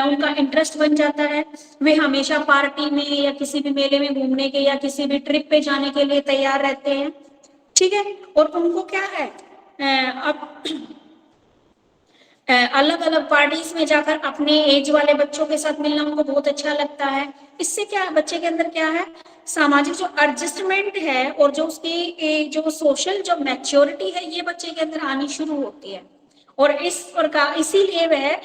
उनका इंटरेस्ट बन जाता है। वे हमेशा पार्टी में या किसी भी मेले में घूमने के या किसी भी ट्रिप पे जाने के लिए तैयार रहते हैं। ठीक है, और उनको क्या है, अब अलग अलग पार्टीज में जाकर अपने एज वाले बच्चों के साथ मिलना उनको बहुत अच्छा लगता है। इससे क्या है, बच्चे के अंदर क्या है, सामाजिक जो एडजस्टमेंट है और जो उसकी जो सोशल जो मैच्योरिटी है ये बच्चे के अंदर आनी शुरू होती है। और इस प्रकार इसीलिए वह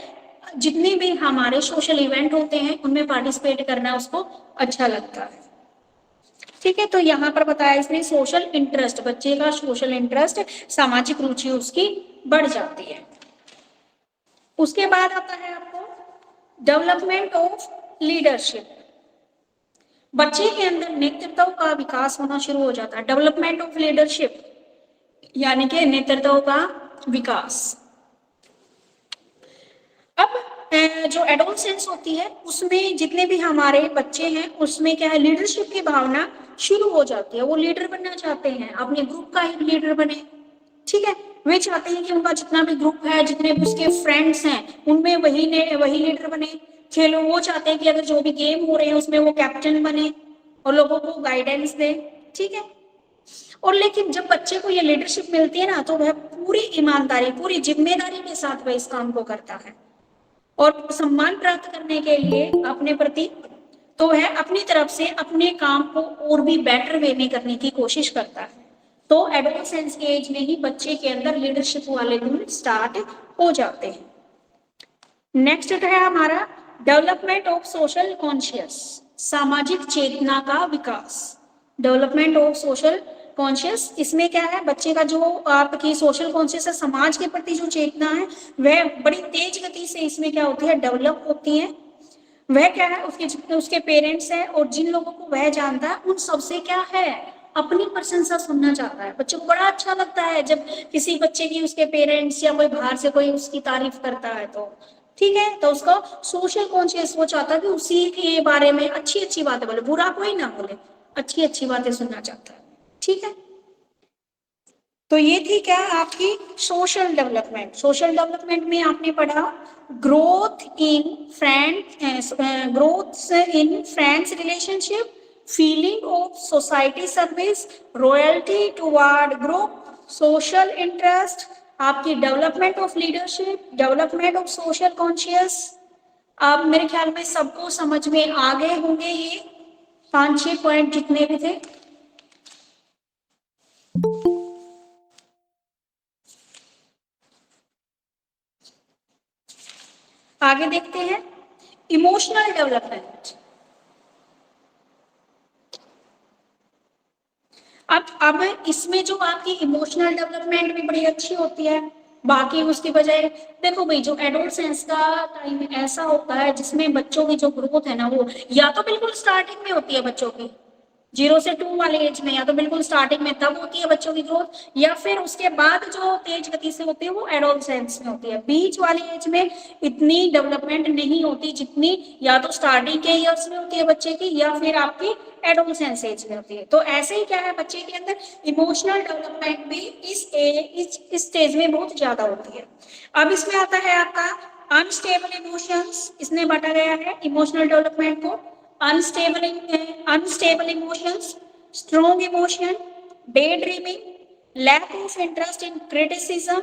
जितने भी हमारे सोशल इवेंट होते हैं उनमें पार्टिसिपेट करना उसको अच्छा लगता है। ठीक है, तो यहाँ पर बताया इसने सोशल इंटरेस्ट, बच्चे का सोशल इंटरेस्ट, सामाजिक रुचि उसकी बढ़ जाती है। उसके बाद आता है आपको डेवलपमेंट ऑफ लीडरशिप, बच्चे के अंदर नेतृत्व का विकास होना शुरू हो जाता है। डेवलपमेंट ऑफ लीडरशिप यानी कि नेतृत्व का विकास। अब जो एडोलसेंस होती है उसमें जितने भी हमारे बच्चे हैं उसमें क्या है, लीडरशिप की भावना शुरू हो जाती है। वो लीडर बनना चाहते हैं, अपने ग्रुप का ही लीडर बने। ठीक है, वे चाहते हैं कि उनका जितना भी ग्रुप है, जितने भी उसके फ्रेंड्स हैं उनमें वही लीडर बने। खेलो, वो चाहते हैं कि अगर जो भी गेम हो रहे हैं उसमें वो कैप्टन बने और लोगों को गाइडेंस दे। ठीक है, और लेकिन जब बच्चे को ये लीडरशिप मिलती है ना तो वह पूरी ईमानदारी, पूरी जिम्मेदारी के साथ वह इस काम को करता है, और सम्मान प्राप्त करने के लिए अपने प्रति तो वह अपनी तरफ से अपने काम को और भी बेटर वे में करने की कोशिश करता है। तो एडोलसेंस के एज में ही बच्चे के अंदर लीडरशिप वाले गुण स्टार्ट हो जाते हैं। नेक्स्ट है हमारा डेवलपमेंट ऑफ सोशल कॉन्शियस, सामाजिक चेतना का विकास। डेवलपमेंट ऑफ सोशल कॉन्शियस, इसमें क्या है, बच्चे का जो आपकी सोशल कॉन्शियस है, समाज के प्रति जो चेतना है वह बड़ी तेज गति से इसमें क्या होती है, डेवलप होती है। वह क्या है, उसके जितने उसके पेरेंट्स हैं और जिन लोगों को वह जानता है उन सबसे क्या है, अपनी प्रशंसा सुनना चाहता है। बच्चे को बड़ा अच्छा लगता है जब किसी बच्चे की उसके पेरेंट्स या कोई बाहर से कोई उसकी तारीफ करता है। तो ठीक है, तो उसका सोशल कॉन्शियस वो चाहता है कि उसी के बारे में अच्छी अच्छी बातें बोले, बुरा कोई ना बोले, अच्छी अच्छी बातें सुनना चाहता है। ठीक है, तो ये थी क्या आपकी सोशल डेवलपमेंट। सोशल डेवलपमेंट में आपने पढ़ा growth in friends relationship, feeling of society service, royalty toward group, social interest, आपकी development of leadership, development of social conscious. आप मेरे ख्याल में सबको समझ में आ गए होंगे ये 5-6 पॉइंट जितने भी थे। आगे देखते हैं इमोशनल डेवलपमेंट। अब इसमें जो आपकी इमोशनल डेवलपमेंट भी बड़ी अच्छी होती है बाकी उसकी बजाय। देखो भाई, जो एडोलसेंस का टाइम ऐसा होता है जिसमें बच्चों की जो ग्रोथ है ना वो या तो बिल्कुल स्टार्टिंग में होती है बच्चों की, 0 से 2 वाले एज में, या तो बिल्कुल स्टार्टिंग में तब होती है बच्चों की ग्रोथ, या फिर उसके बाद जो तेज गति से होती है वो एडोलसेंस में होती है। बीच वाली एज में इतनी डेवलपमेंट नहीं होती जितनी या तो स्टार्टिंग के ईयर्स में होती है बच्चे की, या फिर आपकी एडोलसेंस एज में होती है। तो ऐसे ही क्या है, बच्चे के अंदर इमोशनल डेवलपमेंट भी इस स्टेज में बहुत ज्यादा होती है। अब इसमें आता है आपका अनस्टेबल इमोशंस, इसमें बांटा गया है इमोशनल डेवलपमेंट को। Unstable emotions, strong emotion, day dreaming, lack of interest in criticism,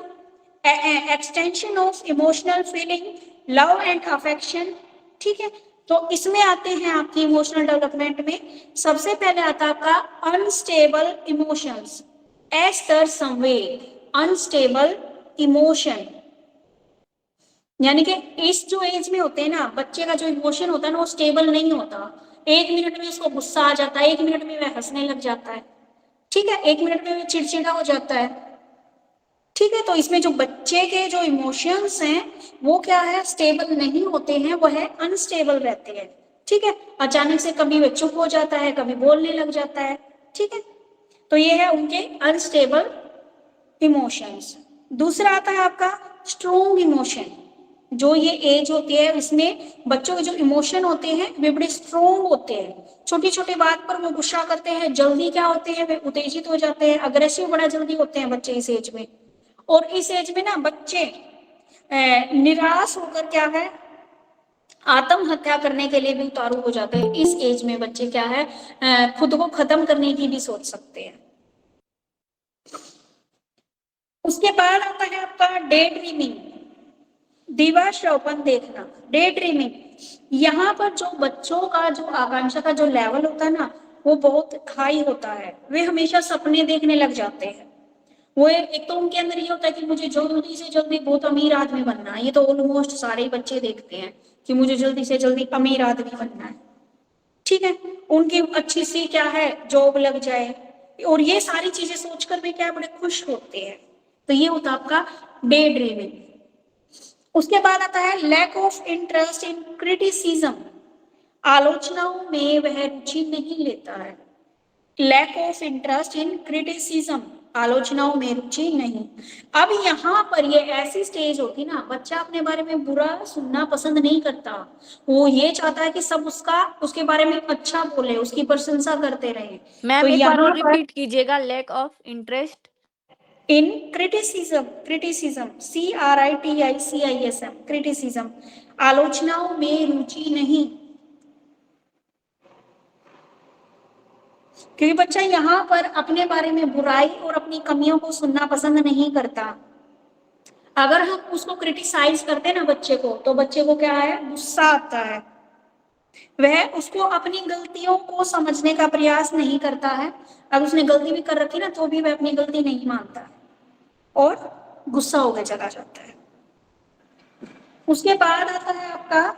extension of emotional feeling, love and affection. ठीक है, तो इसमें आते हैं आपकी इमोशनल डेवलपमेंट में सबसे पहले आता है आपका अनस्टेबल इमोशंस, एस्टर संवेग, अनस्टेबल इमोशन, यानी कि इस जो एज में होते हैं ना, बच्चे का जो इमोशन होता है ना वो स्टेबल नहीं होता। 1 मिनट में उसको गुस्सा आ जाता है, 1 मिनट में वह हंसने लग जाता है, ठीक है, 1 मिनट में वह चिड़चिड़ा हो जाता है। ठीक है, तो इसमें जो बच्चे के जो इमोशंस हैं वो क्या है, स्टेबल नहीं होते हैं, वो है अनस्टेबल रहते हैं। ठीक है, अचानक से कभी वह चुप हो जाता है, कभी बोलने लग जाता है। ठीक है, तो ये है उनके अनस्टेबल इमोशंस। दूसरा आता है आपका स्ट्रॉन्ग इमोशन। जो ये एज होती है इसमें बच्चों के जो इमोशन होते हैं वे बड़े स्ट्रॉन्ग होते हैं। छोटी छोटी बात पर वो गुस्सा करते हैं, जल्दी क्या होते हैं, वे उत्तेजित हो जाते हैं, अग्रेसिव बड़ा जल्दी होते हैं बच्चे इस एज में। और इस एज में ना बच्चे निराश होकर क्या है, आत्महत्या करने के लिए भी उतारू हो जाते हैं। इस एज में बच्चे क्या है, खुद को खत्म करने की भी सोच सकते हैं। उसके बाद आता है आपका डे ड्रीमिंग, दिवास्वप्न देखना। डे ड्रीमिंग, यहाँ पर जो बच्चों का जो आकांक्षा का जो लेवल होता है ना वो बहुत हाई होता है, वे हमेशा सपने देखने लग जाते हैं। वो एक तो उनके अंदर ये होता है कि मुझे जल्दी से जल्दी बहुत अमीर आदमी बनना है, ये तो ऑलमोस्ट सारे ही बच्चे देखते हैं कि मुझे जल्दी से जल्दी अमीर आदमी बनना है। ठीक है, उनकी अच्छी सी क्या है जॉब लग जाए, और ये सारी चीजें सोचकर भी क्या बड़े खुश होते हैं। तो ये होता है आपका डे ड्रीमिंग। उसके बाद आता है lack of interest in criticism, आलोचनाओं में वह रुचि नहीं लेता है। Lack of interest in criticism, आलोचनाओं में रुचि नहीं। अब यहाँ पर ये ऐसी स्टेज होती ना, बच्चा अपने बारे में बुरा सुनना पसंद नहीं करता, वो ये चाहता है कि सब उसके बारे में अच्छा बोले, उसकी प्रशंसा करते रहे। मैम तो एक बार यहाँ और रिपीट कीजिएगा, lack of interest in criticism, criticism CRITICISM, criticism, आलोचनाओं में रुचि नहीं। क्योंकि बच्चा यहाँ पर अपने बारे में बुराई और अपनी कमियों को सुनना पसंद नहीं करता। अगर हम उसको क्रिटिसाइज करते हैं ना बच्चे को, तो बच्चे को क्या है, गुस्सा आता है, वह उसको अपनी गलतियों को समझने का प्रयास नहीं करता है। अगर उसने गलती भी कर रखी ना तो भी वह अपनी गलती नहीं मानता और गुस्सा होकर चला जाता है। उसके बाद आता है आपका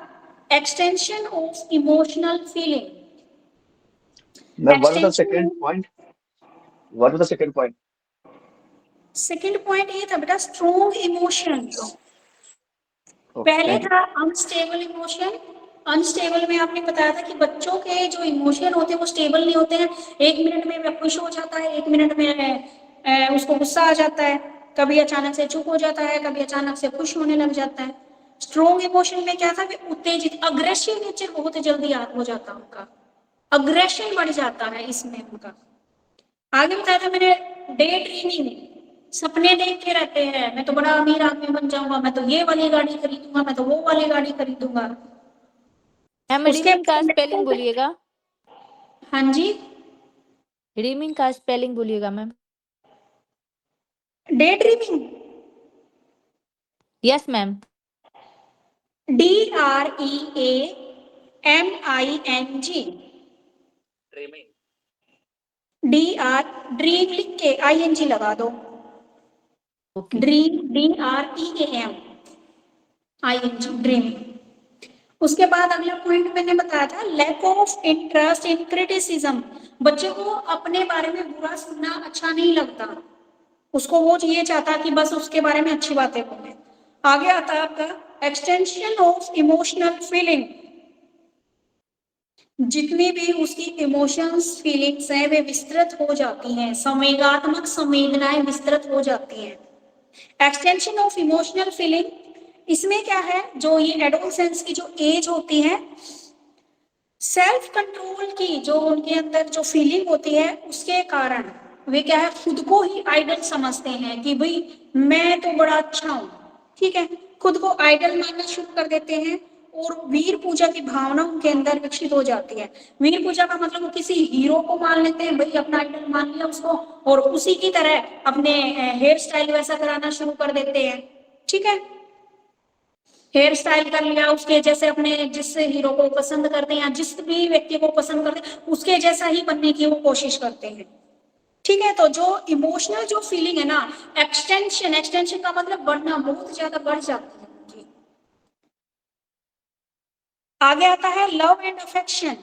extension of emotional feeling. Ma'am, what was the second point? What was the second point? Second point ये था बेटा स्ट्रॉन्ग इमोशंस। पहले था अनस्टेबल इमोशन। अनस्टेबल में आपने बताया था कि बच्चों के जो इमोशन होते हैं वो स्टेबल नहीं होते हैं। 1 मिनट में वह खुश हो जाता है, 1 मिनट में उसको गुस्सा आ जाता है, कभी अचानक से चुप हो जाता है, कभी अचानक से खुश होने लग जाता है। स्ट्रॉन्ग इमोशन में क्या था, उत्तेजित, अग्रेसिव नेचर बहुत जल्दी हो जाता है उनका, अग्रेशन बढ़ जाता है इसमें उनका। आगे बताया था मैंने डे ड्रीमिंग, सपने देखते रहते हैं, मैं तो बड़ा अमीर आदमी बन जाऊंगा, मैं तो ये वाली गाड़ी खरीदूंगा, मैं तो वो वाली गाड़ी खरीदूंगा। मैम ड्रीमिंग का स्पेलिंग बोलिएगा। हाँ जी, ड्रीमिंग का स्पेलिंग बोलिएगा ma'am. Day dreaming, yes ma'am. DREAMING, dream लिख के ING लगा दो, ड्रीम DREAM ING, ड्रीम। उसके बाद अगला पॉइंट मैंने बताया था lack of interest in criticism. बच्चे को अपने बारे में बुरा सुनना अच्छा नहीं लगता, उसको वो ये चाहता कि बस उसके बारे में अच्छी बातें बोले। आगे आता है आपका एक्सटेंशन ऑफ इमोशनल फीलिंग। जितने भी उसकी इमोशंस फीलिंग्स हैं वे विस्तृत हो जाती हैं, संवेगात्मक संवेदनाएं विस्तृत हो जाती हैं। एक्सटेंशन ऑफ इमोशनल फीलिंग, इसमें क्या है, जो ये एडोलसेंस की जो एज होती है, सेल्फ कंट्रोल की जो उनके अंदर जो फीलिंग होती है उसके कारण वे क्या है, खुद को ही आइडल समझते हैं कि भाई मैं तो बड़ा अच्छा हूं, ठीक है, खुद को आइडल मानना शुरू कर देते हैं और वीर पूजा की भावना उनके अंदर विकसित हो जाती है। वीर पूजा का मतलब वो किसी हीरो को मान लेते हैं, भाई अपना आइडल मान लिया उसको और उसी की तरह अपने हेयर स्टाइल वैसा कराना शुरू कर देते हैं, ठीक है, हेयर स्टाइल कर लिया उसके जैसे, अपने जिस हीरो को पसंद करते हैं या जिस भी व्यक्ति को पसंद करते हैं उसके जैसा ही बनने की वो कोशिश करते हैं, ठीक है। तो जो इमोशनल जो फीलिंग है ना, एक्सटेंशन का मतलब बढ़ना, बहुत ज्यादा बढ़ जाती है। आगे आता है लव एंड अफेक्शन।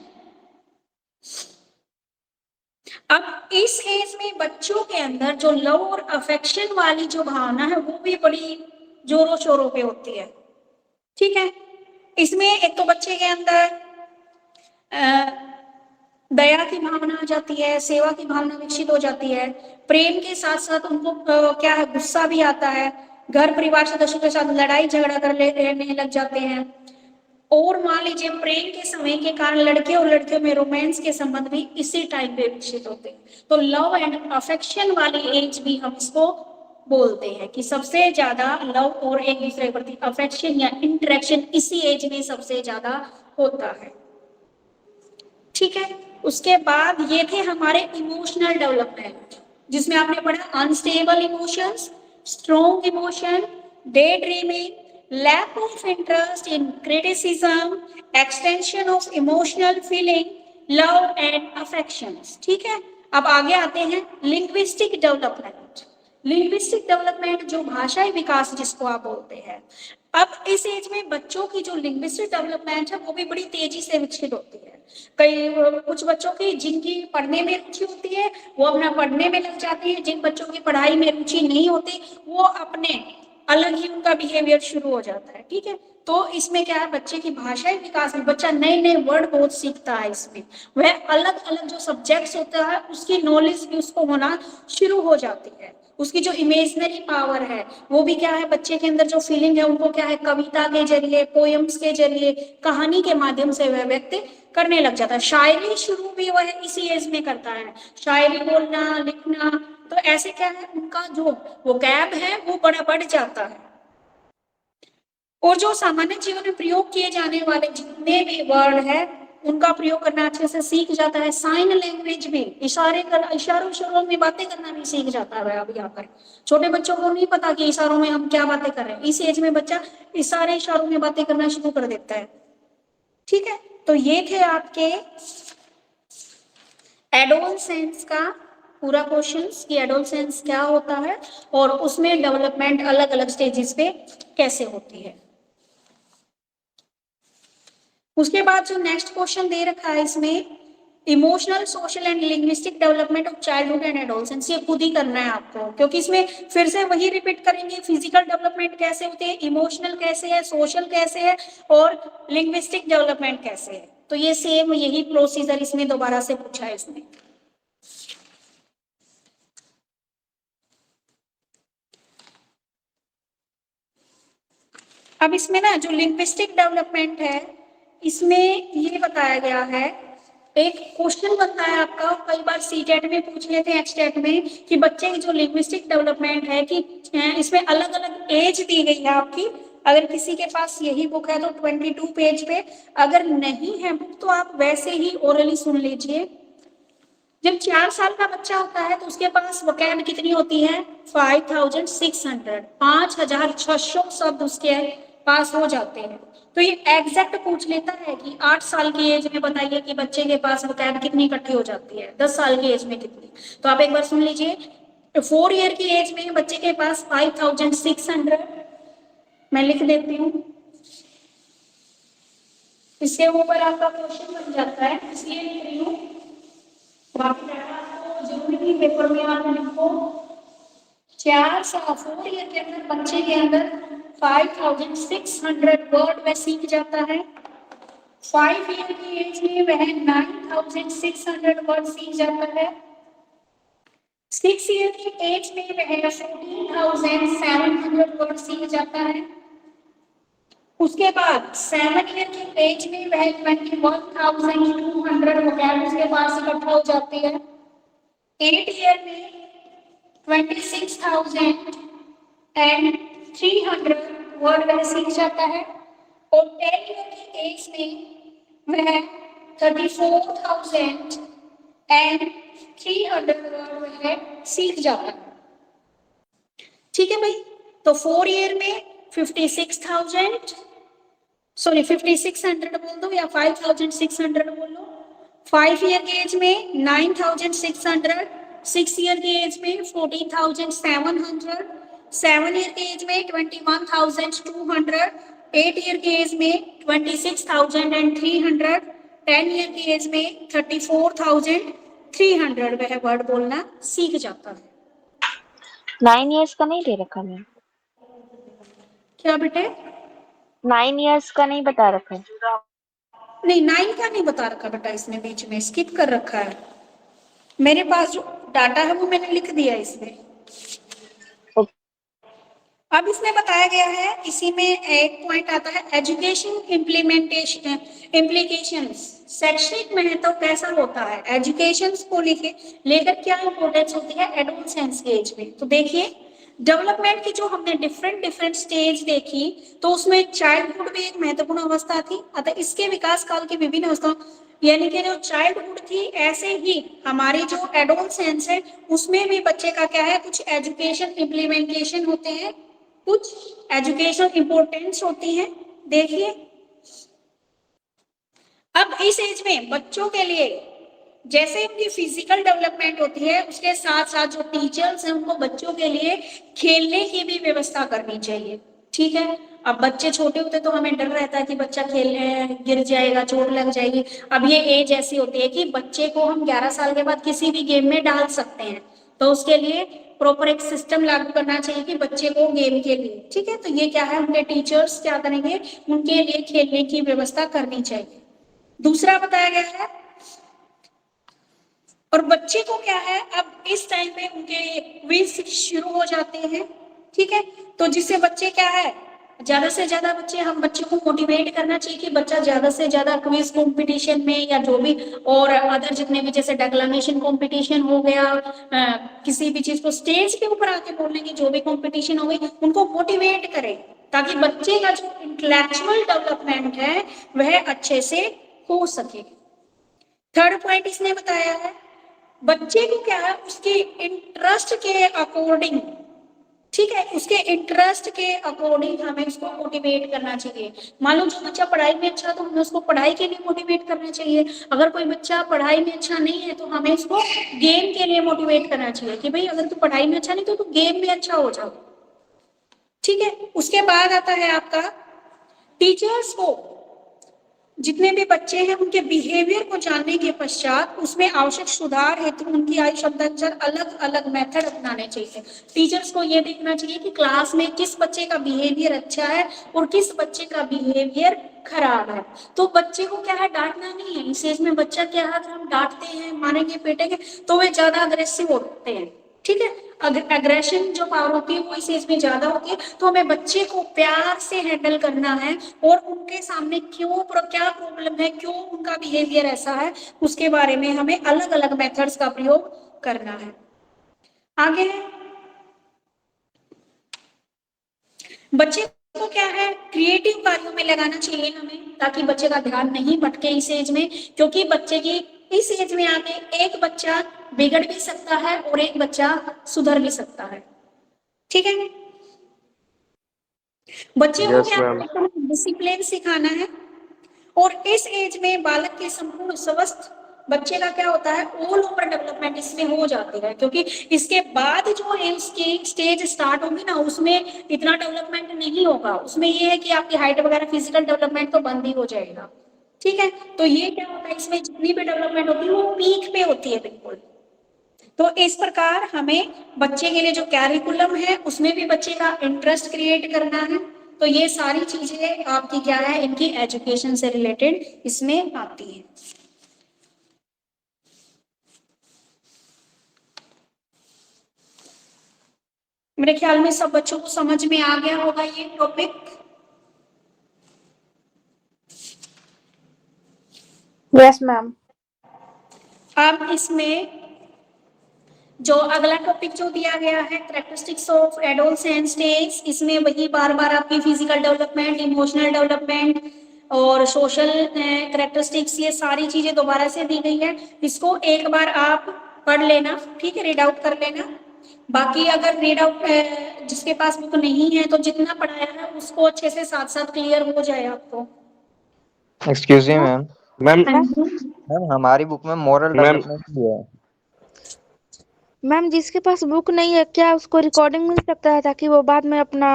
अब इस एज में बच्चों के अंदर जो लव और अफेक्शन वाली जो भावना है वो भी बड़ी जोरों शोरों पे होती है, ठीक है। इसमें एक तो बच्चे के अंदर दया की भावना आ जाती है, सेवा की भावना विकसित हो जाती है, प्रेम के साथ साथ उनको क्या है, गुस्सा भी आता है, घर परिवार सदस्यों के साथ लड़ाई झगड़ा करने लग जाते हैं, और मान लीजिए प्रेम के समय के कारण लड़के और लड़कियों में रोमांस के संबंध भी इसी टाइप पे विकसित होते हैं। तो लव एंड अफेक्शन वाली एज भी हम इसको बोलते हैं कि सबसे ज्यादा लव और एक दूसरे के प्रति अफेक्शन या इंटरेक्शन इसी एज में सबसे ज्यादा होता है, ठीक है। उसके बाद ये थे हमारे इमोशनल डेवलपमेंट, जिसमें आपने पढ़ा unstable emotions, strong emotion, day dreaming, lack of interest in criticism, extension of emotional feeling, love and affections, ठीक है। अब आगे आते हैं लिंग्विस्टिक डेवलपमेंट। लिंग्विस्टिक डेवलपमेंट जो भाषाई विकास जिसको आप बोलते हैं, अब इस एज में बच्चों की जो लिंग्विस्टिक डेवलपमेंट है वो भी बड़ी तेजी से विकसित होती है। कुछ बच्चों की जिनकी पढ़ने में रुचि होती है वो अपना पढ़ने में लग जाते हैं, जिन बच्चों की पढ़ाई में रुचि नहीं होती वो अपने अलग ही उनका बिहेवियर शुरू हो जाता है, ठीक है। तो इसमें क्या है, बच्चे की भाषाई विकास में बच्चा नए नए वर्ड बहुत सीखता है, इसमें वह अलग अलग जो सब्जेक्ट्स होता है उसकी नॉलेज भी उसको होना शुरू हो जाती है। उसकी जो इमेजिनरी पावर है वो भी क्या है, बच्चे के अंदर जो फीलिंग है उनको क्या है, कविता के जरिए, पोएम्स के जरिए, कहानी के माध्यम से वह व्यक्त करने लग जाता है। शायरी शुरू भी वह इसी एज में करता है, शायरी बोलना लिखना, तो ऐसे क्या है, उनका जो वोकैब है वो बढ़ जाता है। और जो सामान्य जीवन में प्रयोग किए जाने वाले जितने भी वर्ड है उनका प्रयोग करना अच्छे से सीख जाता है। साइन लैंग्वेज में इशारों में बातें करना भी सीख जाता है। अब यहाँ पर छोटे बच्चों को नहीं पता कि इशारों में हम क्या बातें कर रहे हैं, इस एज में बच्चा इशारों में बातें करना शुरू कर देता है, ठीक है। तो ये थे आपके एडोलसेंस का पूरा क्वेश्चंस कि एडोलसेंस क्या होता है और उसमें डेवलपमेंट अलग अलग स्टेजेस पे कैसे होती है। उसके बाद जो नेक्स्ट क्वेश्चन दे रखा है इसमें, emotional social and linguistic development of childhood and adolescence, ये खुद ही करना है आपको, क्योंकि इसमें फिर से वही रिपीट करेंगे, फिजिकल डेवलपमेंट कैसे होते हैं, इमोशनल कैसे है, सोशल कैसे है और लिंग्विस्टिक डेवलपमेंट कैसे है। तो ये सेम यही प्रोसीजर इसमें दोबारा से पूछा है इसमें। अब इसमें ना जो लिंग्विस्टिक डेवलपमेंट है इसमें ये बताया गया है, एक क्वेश्चन बनता है आपका, कई बार सीटेट में पूछ लेते हैं, एक्सटेट में, कि बच्चे की जो लिंग्विस्टिक डेवलपमेंट है कि इसमें अलग अलग एज दी गई है आपकी। अगर किसी के पास यही बुक है तो 22 पेज पे, अगर नहीं है बुक तो आप वैसे ही ओरली सुन लीजिए। जब 4 साल का बच्चा होता है तो उसके पास वोकैब कितनी होती है, 5600, 5600 शब्द उसके पास हो जाते हैं। तो ये एग्जैक्ट पूछ लेता है कि 8 साल की एज में बताइए कि बच्चे के पास वोकैब कितनी इकट्ठी हो जाती है, 10 साल की एज में कितनी। तो आप एक बार सुन लीजिए, 4 ईयर की एज में बच्चे के पास 5600, मैं लिख देती हूँ, इसके ऊपर आपका क्वेश्चन बन जाता है, इसलिए लिख रही हूँ, बाकी डाटा आपको जरूरी पेपर में आप लिखो। 4 ईयर के अंदर बच्चे के अंदर 5600 वर्ड में सीख जाता है। 5 ईयर की एज में वह 9600 वर्ड सीख जाता है। 6 ईयर की एज में वह 14700 वर्ड सीख जाता है। उसके बाद 7 ईयर की एज में वह 21,200 वोकैब उसके पास इकट्ठा हो जाती है। 8 ईयर में 26,300 वर्ड वह सीख जाता है। और 10 ईयर की एज में वह 34,300 वर्ड वह सीख जाता है। ठीक है भाई, तो 4 ईयर में 5600 बोल दो या 5600 बोल लो। 5 ईयर की एज में 9600, 6 ईयर की एज में 14,700, 7 ईयर की एज में 21,200, 8 ईयर की एज में 26,300, 10 ईयर की एज में 34,300 वह वर्ड बोलना सीख जाता है। 9 इयर्स का नहीं दे रखा मैम। क्या बेटे? 9 इयर्स का नहीं बता रखा है। नहीं, 9 का नहीं बता रखा बेटा, इसने बीच में स्किप कर रखा है। मेरे पास जो डाटा है वो मैंने लिख दिया इसमें। अब इसमें बताया गया है, इसी में एक पॉइंट आता है एजुकेशन इम्प्लीकेशंस, शैक्षणिक महत्व कैसा होता है, एजुकेशन को लेकर क्या इंपॉर्टेंस होती है एडोलसेंस के एज में। तो देखिए, डेवलपमेंट की जो हमने डिफरेंट स्टेज देखी, तो उसमें चाइल्डहुड भी एक महत्वपूर्ण अवस्था थी। अतः इसके विकास काल की विभिन्न अवस्थाओं, यानी कि जो चाइल्डहुड थी, ऐसे ही हमारी जो एडोलसेंस है उसमें भी बच्चे का क्या है, कुछ एजुकेशन इम्प्लीमेंटेशन होते हैं, कुछ एजुकेशन इंपॉर्टेंस होती है। देखिए, अब इस एज में बच्चों के लिए जैसे उनकी फिजिकल डेवलपमेंट होती है, उसके साथ साथ जो टीचर्स हैं उनको बच्चों के लिए खेलने की भी व्यवस्था करनी चाहिए। ठीक है, अब बच्चे छोटे होते तो हमें डर रहता है कि बच्चा खेलने गिर जाएगा, चोट लग जाएगी। अब ये एज ऐसी होती है कि बच्चे को हम 11 साल के बाद किसी भी गेम में डाल सकते हैं, तो उसके लिए प्रॉपर एक सिस्टम लागू करना चाहिए कि बच्चे को गेम के लिए, ठीक है, तो ये क्या है, उनके टीचर्स क्या करेंगे, उनके लिए खेलने की व्यवस्था करनी चाहिए। दूसरा बताया गया है, और बच्चे को क्या है, अब इस टाइम पे उनके क्विज शुरू हो जाते हैं। ठीक है, तो जिससे बच्चे क्या है, ज्यादा से ज्यादा हम बच्चे को मोटिवेट करना चाहिए कि बच्चा ज्यादा से ज्यादा क्विज कंपटीशन में या जो भी और अदर जितने भी, जैसे डेक्लेमेशन कंपटीशन हो गया, किसी भी चीज को स्टेज के ऊपर आके बोलने की जो भी कंपटीशन हो गई, उनको मोटिवेट करें ताकि बच्चे का जो इंटेलेक्चुअल डेवलपमेंट है वह अच्छे से हो सके। थर्ड पॉइंट इसने बताया है, बच्चे को क्या है, उसके इंटरेस्ट के अकॉर्डिंग, ठीक है, उसके इंटरेस्ट के अकॉर्डिंग हमें उसको मोटिवेट करना चाहिए। मान लो जो बच्चा पढ़ाई में अच्छा, तो हमें उसको पढ़ाई के लिए मोटिवेट करना चाहिए। अगर कोई बच्चा पढ़ाई में अच्छा नहीं है तो हमें उसको गेम के लिए मोटिवेट करना चाहिए कि भाई अगर तू पढ़ाई में अच्छा नहीं तो तू गेम में अच्छा हो जाओ। ठीक है, उसके बाद आता है आपका टीचर्स को, जितने भी बच्चे हैं उनके बिहेवियर को जानने के पश्चात उसमें आवश्यक सुधार हेतु उनकी आयु क्षमता अनुसार अलग अलग मेथड अपनाने चाहिए। टीचर्स को यह देखना चाहिए कि क्लास में किस बच्चे का बिहेवियर अच्छा है और किस बच्चे का बिहेवियर खराब है। तो बच्चे को क्या है, डांटना नहीं है। इस एज में बच्चा क्या है, अगर हम डांटते हैं, मारेंगे, पीटेंगे तो वे ज्यादा अग्रेसिव होते हैं। ठीक है, अग्रेशन जो पावर होती है वो इस एज में ज्यादा होती है। तो हमें बच्चे को प्यार से हैंडल करना है और उनके सामने क्या प्रॉब्लम है, क्यों उनका बिहेवियर ऐसा है, उसके बारे में हमें अलग अलग मेथड्स का प्रयोग करना है। आगे बच्चे को क्या है, क्रिएटिव कार्यों में लगाना चाहिए हमें, ताकि बच्चे का ध्यान नहीं भटके इस एज में, क्योंकि बच्चे की इस एज में आके एक बच्चा बिगड़ भी सकता है और एक बच्चा सुधर भी सकता है। ठीक है, बच्चे को क्या डिसिप्लिन सिखाना है। और इस एज में बालक के संपूर्ण स्वस्थ बच्चे का क्या होता है, ऑल ओवर डेवलपमेंट इसमें हो जाती है, क्योंकि इसके बाद जो है उसकी स्टेज स्टार्ट होगी ना, उसमें इतना डेवलपमेंट नहीं होगा। उसमें ये है कि आपकी हाइट वगैरह फिजिकल डेवलपमेंट तो बंद ही हो जाएगा। ठीक है, तो ये क्या होता है, इसमें जितनी भी डेवलपमेंट होती है वो पीक पे होती है बिल्कुल। तो इस प्रकार हमें बच्चे के लिए जो कैरिकुलम है उसमें भी बच्चे का इंटरेस्ट क्रिएट करना है। तो तो ये सारी चीजें आपकी क्या है, इनकी एजुकेशन से रिलेटेड इसमें आती है। मेरे ख्याल में सब बच्चों को समझ में आ गया होगा ये टॉपिक। Yes ma'am. अब इसमें जो अगला टॉपिक जो दिया गया है, कैरेक्टरिस्टिक्स ऑफ एडोलसेंस स्टेज, इसमें वही बार बार आपकी फिजिकल डेवलपमेंट, इमोशनल डेवलपमेंट और सोशल कैरेक्टरिस्टिक्स, ये सारी चीजें दोबारा से दी गई है। इसको एक बार आप पढ़ लेना, ठीक है, रीड आउट कर लेना। बाकी अगर रीड आउट जिसके पास बुक नहीं है तो जितना पढ़ाया है उसको अच्छे से साथ साथ क्लियर हो जाए आपको। Excuse me ma'am. Ma'am ma'am हमारी बुक में मोरल मैम डेवलपमेंट भी है। मैम जिसके पास बुक नहीं है क्या उसको रिकॉर्डिंग मिल सकता है ताकि वो बाद में अपना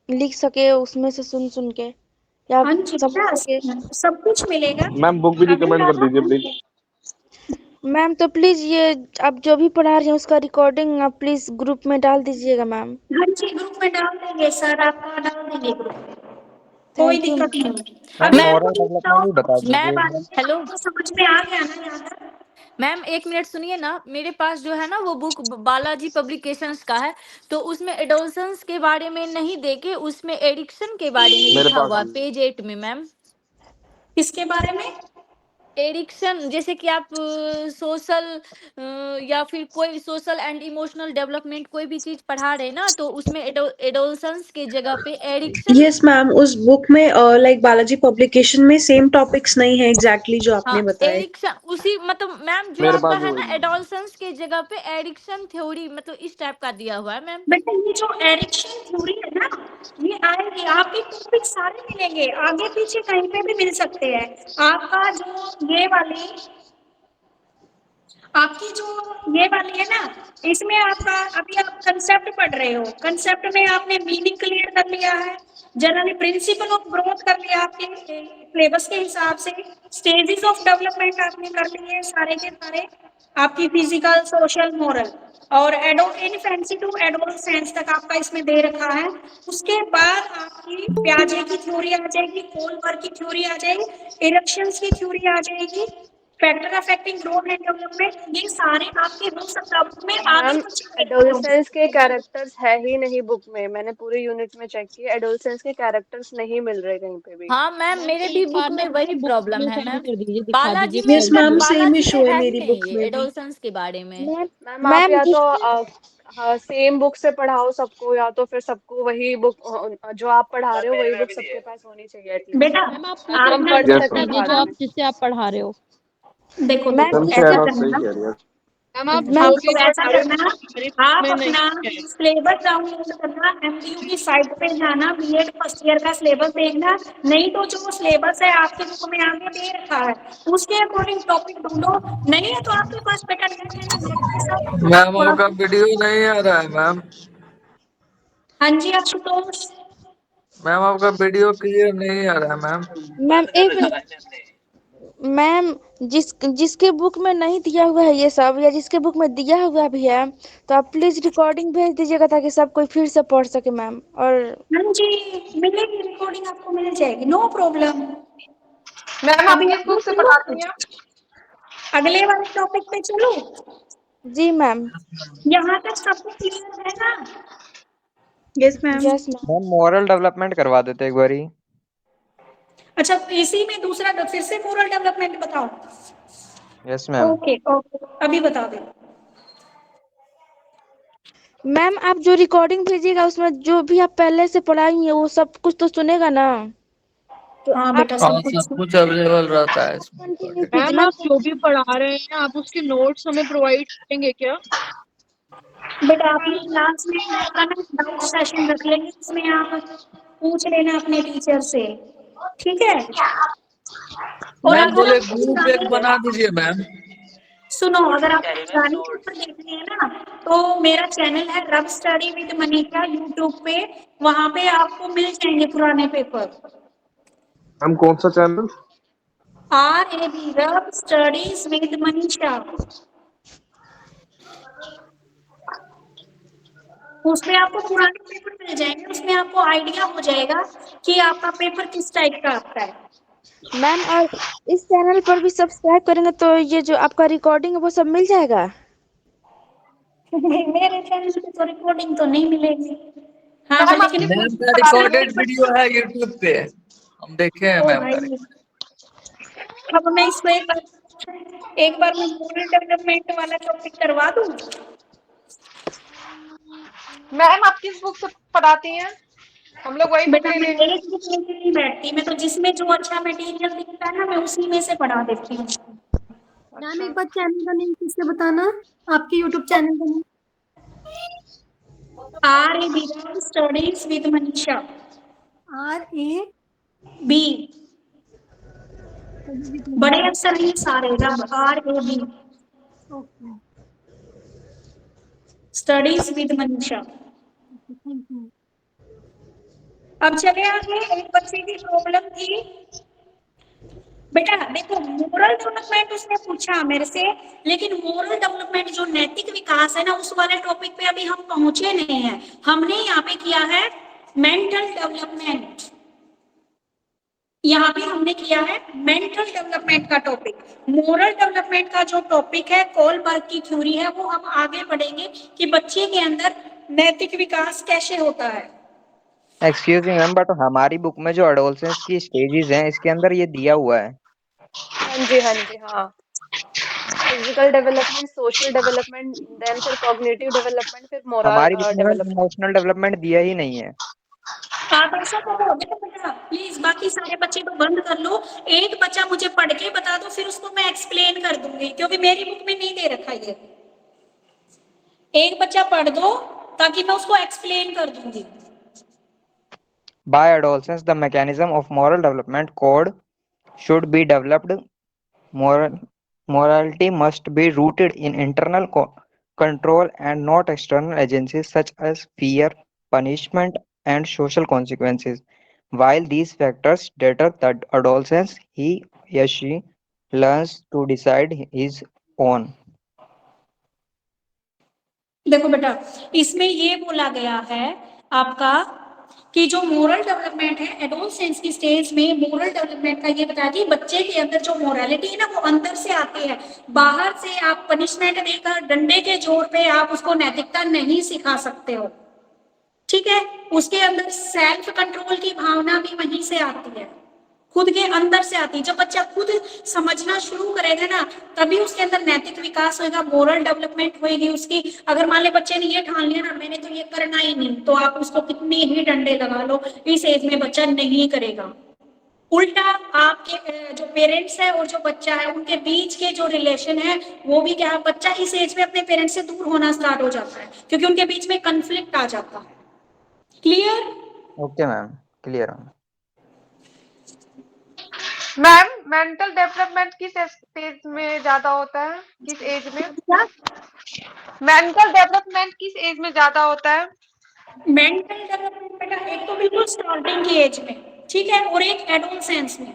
लिख सके उसमें से सुन सुन के या हाँ जी, समझ सके? सब कुछ मिलेगा। मैम बुक भी अभी रिकमेंड कर आप- दीजिए प्लीज। मैम तो प्लीज ये आप जो भी पढ़ा रही हैं उसका रिकॉर्डिंग आप प्लीज ग्रुप में डाल दीजिएगा मैम। हाँ जी, ग्रुप में डाल देंगे सर, आपका डाल देंगे ग्रुप में, कोई थैंक यू दिक्कत नहीं है। मैम अभी मोरल आपको डेवलपमेंट भी बता मैम दीजिए। हेलो तो समझ में आ गया ना यहाँ तक? मैम, एक मिनट सुनिए ना, मेरे पास जो है ना वो बुक बालाजी पब्लिकेशंस का है, तो उसमें एडोलसेंस के बारे में नहीं देके उसमें एडिक्शन के बारे में मेरे लिखा पास हुआ है भी पेज 8 में मैम। किसके बारे में? एडिक्शन, जैसे कि आप सोशल या फिर कोई सोशल एंड इमोशनल डेवलपमेंट कोई भी चीज पढ़ा रहे हैं ना, तो उसमें एडोलसेंस के जगह पे एडिक्शन। यस मैम, उस बुक में लाइक बालाजी पब्लिकेशन में सेम टॉपिक्स नहीं है एग्जैक्टली जो हाँ, आपने बताए। एडिक्शन उसी मतलब मैम जो मेरे आपका पास भी है वही ना है। एडोलसेंस के जगह पे एडिक्शन थ्योरी मतलब इस टाइप का दिया हुआ है मैम। बेटा ये जो एडिक्शन थ्योरी है ना, ये आएगी, आपके टॉपिक सारे मिलेंगे, आगे पीछे कहीं पे भी मिल सकते हैं। आपका जो ये वाली आपकी जो ये वाली है ना, इसमें आपका अभी आप कंसेप्ट पढ़ रहे हो, कंसेप्ट में आपने मीनिंग क्लियर कर लिया है, जनरली प्रिंसिपल ऑफ ग्रोथ कर लिया आपके सिलेबस के हिसाब से, स्टेजेस ऑफ डेवलपमेंट आपने कर लिए सारे के सारे, आपकी फिजिकल, सोशल, मोरल, और इनफेंसी टू एडोलसेंस तक आपका इसमें दे रखा है। उसके बाद आपकी प्याजे की थ्योरी आ जाएगी, कोलबर्ग की थ्योरी आ जाएगी, इरेक्शंस की थ्योरी आ जाएगी, factor affecting growth and development, ये सारे आपके हो सकता है में आगे मैम कुछ एडोलसेंस के कैरेक्टर्स है ही नहीं बुक में, मैंने पूरे यूनिट में चेक किया, एडोलसेंस के कैरेक्टर्स नहीं मिल रहे कहीं पे भी। हाँ मैम, मेरे भी बुक में वही प्रॉब्लम है मैम। बालाजी में यस मैम, सेम बालाजी में इशू है है ही मेरी नहीं बुक ये में भी। एडोलसेंस के बारे में। मैम मैम आप या तो हाँ सेम बुक से पढ़ाओ सबको, या तो फिर सबको वही बुक जो आप पढ़ा रहे हो वही बुक सबके पास होनी चाहिए एटलीस्ट, बेटा ताकि हम अपना पढ़ यस सकें बाद में। जिससे आप पढ़ा रहे हो। देखो मैम देखो मैम ऐसा शहनाज सही करना, कह रही है। मैम तो ऐसा करना, आप अपना सिलेबस डाउनलोड करना, एमडीयू की साइट पे जाना, बीएड फर्स्ट ईयर का सिलेबस देखना, नहीं तो जो सिलेबस है आपके बुक में आगे दे रखा है उसके अकॉर्डिंग टॉपिक ढूंढो, नहीं है तो आपके पास बेटा नेट है ना, नेट के साथ आप मैम थोड़ा। आपका वीडियो नहीं आ रहा है मैम। हाँ जी आशुतोष। मैम आपका वीडियो क्लियर नहीं आ रहा है मैम। मैम एक मिनट मैम, जिसके बुक में नहीं दिया हुआ है ये सब या जिसके बुक में दिया हुआ भी है तो आप प्लीज रिकॉर्डिंग भेज दीजिएगा ताकि सब कोई फिर से पढ़ सके मैम। और हाँ जी, मिलेगी रिकॉर्डिंग, आपको मिल जाएगी, नो प्रॉब्लम। मैम आप अभी किस बुक से पढ़ाती हैं? अगले वाले टॉपिक पे चलो, जी मैम। यहाँ तक सबको क्लियर है ना? Yes ma'am. Yes ma'am. Ma'am moral development करवा देते एक बारी। अच्छा, इसी में दूसरा फिर से मोरल डेवलपमेंट बताओ। Yes ma'am. ओके ओके, अभी बता दो। मैम आप जो रिकॉर्डिंग भेजिएगा उसमें जो भी आप पहले से पढ़ाई हैं वो सब कुछ तो सुनेगा ना, तो हाँ आप बेटा हाँ सब कुछ सब कुछ अवेलेबल रहता है इसमें। कंटिन्यू कीजिए मैम। जो भी पढ़ा रहे हैं आप उसके नोट्स हमें प्रोवाइड करेंगे क्या? बेटा अपनी क्लास में आपका ना डाउट सेशन रख लेंगे, इसमें आप पूछ लेना अपने टीचर से, ठीक है? और मैम अगर बोले आप ग्रुप एक बना दीजिए मैम। सुनो, अगर आप पुरानी पेपर देखनी है ना तो मेरा चैनल है रब स्टडी विद मनीषा यूट्यूब पे, वहां पे आपको मिल जाएंगे पुराने पेपर। मैम कौन सा चैनल? RAB रब स्टडीज विद मनीषा, उसमें आपको पुराने पेपर मिल जाएंगे, उसमें आपको आइडिया हो जाएगा कि आपका पेपर किस टाइप का आता है। मैम और इस चैनल पर भी सब्सक्राइब करेंगे तो ये जो आपका रिकॉर्डिंग है वो सब मिल जाएगा? मेरे चैनल पे तो रिकॉर्डिंग तो नहीं मिलेगी। हाँ मैम लेकिन आपकी मैम बुक का पढ़ाते हैं रिकॉर्डेड वीडियो है यूट्यूब पे, हम देखे हैं ओ मैम का। भाई, अब मैं इसको एक बार मैं मोरल डेवलपमेंट वाला टॉपिक करवा दूं। मैम आप किस बुक से पढ़ाती हैं? हम लोग वही बुक बेटा ले मैं लेंगे। एक बुक लेके नहीं बैठती, मैं तो जिसमें जो अच्छा मटेरियल दिखता है ना मैं उसी में से पढ़ा देती हूँ। मैम अच्छा। एक बार चैनल का नेम फिर से बताना, आपके यूट्यूब चैनल का name. RAB studies with Manisha. RA B बड़े अक्षर नहीं सारे, Rab RAB okay, studies with Manisha. Thank you. अब चले आगे, एक बच्चे की प्रॉब्लम थी बेटा, देखो मोरल डेवलपमेंट उसने पूछा मेरे से, लेकिन मोरल डेवलपमेंट जो नैतिक विकास है ना उस वाले टॉपिक पे अभी हम पहुंचे नहीं हैं। हमने यहाँ पे किया है मेंटल डेवलपमेंट, यहाँ पे हमने किया है मेंटल डेवलपमेंट का टॉपिक। मोरल डेवलपमेंट का जो टॉपिक है कोलबर्ग की थ्योरी है वो हम आगे बढ़ेंगे कि बच्चे के अंदर नैतिक विकास कैसे होता है। एक्सक्यूज मी मैम, बट हमारी बुक में जो एडोलसेंस की स्टेजेस हैं इसके अंदर ये दिया हुआ है। हाँ जी, हाँ जी, हाँ। Physical development, social development, then फिर कॉग्निटिव डेवलपमेंट, फिर मोरल हमारी बुक में डेवलपमेंट। इमोशनल डेवलपमेंट दिया ही नहीं है। आप ऐसा करो देखो बेटा, प्लीज बाकी सारे बच्चे को बंद कर लो, एक बच्चा मुझे पढ़ के बता दो, फिर उसको मैं एक्सप्लेन कर दूंगी, क्योंकि मेरी बुक में नहीं दे रखा ये। एक बच्चा पढ़ दो ताकि मैं उसको एक्सप्लेन कर दूंगी। By adolescence, the mechanism of moral development code should be developed. Morality must be rooted in internal control and not external agencies such as fear, punishment, and social consequences. While these factors deter the adolescence, he or she learns to decide his own. देखो बेटा, इसमें ये बोला गया है आपका कि जो मोरल डेवलपमेंट है एडोलसेंस की स्टेज में, मोरल डेवलपमेंट का ये बताया कि बच्चे के अंदर जो मोरालिटी है ना वो अंदर से आती है, बाहर से आप पनिशमेंट देकर डंडे के जोर पे आप उसको नैतिकता नहीं सिखा सकते हो, ठीक है। उसके अंदर सेल्फ कंट्रोल की भावना भी वहीं से आती है, खुद के अंदर से आती है। जब बच्चा खुद समझना शुरू करेगा ना तभी उसके अंदर नैतिक विकास होगा, मोरल डेवलपमेंट होगी उसकी। अगर मान ले बच्चे ने ये ठान लिया ना मैंने तो ये करना ही नहीं, तो आप उसको कितने ही डंडे लगा लो, इस एज में बच्चा नहीं करेगा। उल्टा आपके जो पेरेंट्स है और जो बच्चा है उनके बीच के जो रिलेशन है वो भी क्या, बच्चा इस एज में अपने पेरेंट्स से दूर होना स्टार्ट हो जाता है क्योंकि उनके बीच में कन्फ्लिक्ट आ जाता है। Clear? Okay, ma'am. Clear. Ma'am mental development किस स्टेज में ज्यादा होता है, किस एज में? मेंटल डेवलपमेंट किस एज में ज्यादा होता है? मेंटल डेवलपमेंट बेटा एक तो बिल्कुल स्टार्टिंग की एज में, ठीक है, और एक एडोलसेंस में।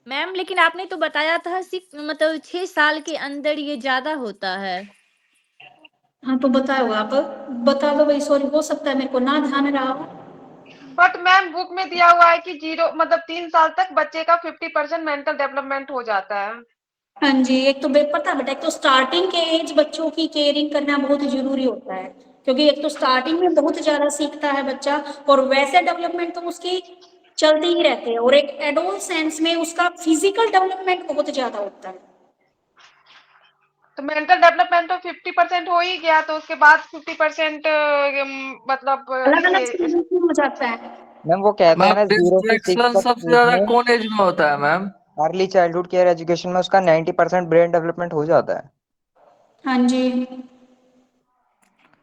मैम लेकिन आपने तो बताया था सिर्फ मतलब 6 साल के अंदर ये ज्यादा होता है। हाँ तो बताओ, आप बता दो भाई, सॉरी हो सकता है मेरे को ना ध्यान रहा हो। बट मैम बुक में दिया हुआ है कि 3 साल तक बच्चे का 50% मेंटल डेवलपमेंट हो जाता है। हाँ जी, एक तो पता बेटा, एक तो स्टार्टिंग के एज बच्चों की केयरिंग करना बहुत जरूरी होता है, क्योंकि एक तो स्टार्टिंग में बहुत ज्यादा सीखता है बच्चा और वैसे डेवलपमेंट तो उसकी चलती ही रहती है, और एक एडोलसेंस में उसका फिजिकल डेवलपमेंट बहुत ज्यादा होता है। तो मेंटल डेवलपमेंट तो 50% हो ही गया, तो उसके बाद 50% मतलब अलग अलग इस स्टेजेस में हो जाता है। मैम वो कहते हैं मैम ना 0 से 6 डिस्ट्रैक्शन तक सबसे ज्यादा उसमें कौन एज में होता है ma'am? Early childhood care education में उसका 90% ब्रेन डेवलपमेंट हो जाता है। हाँ जी,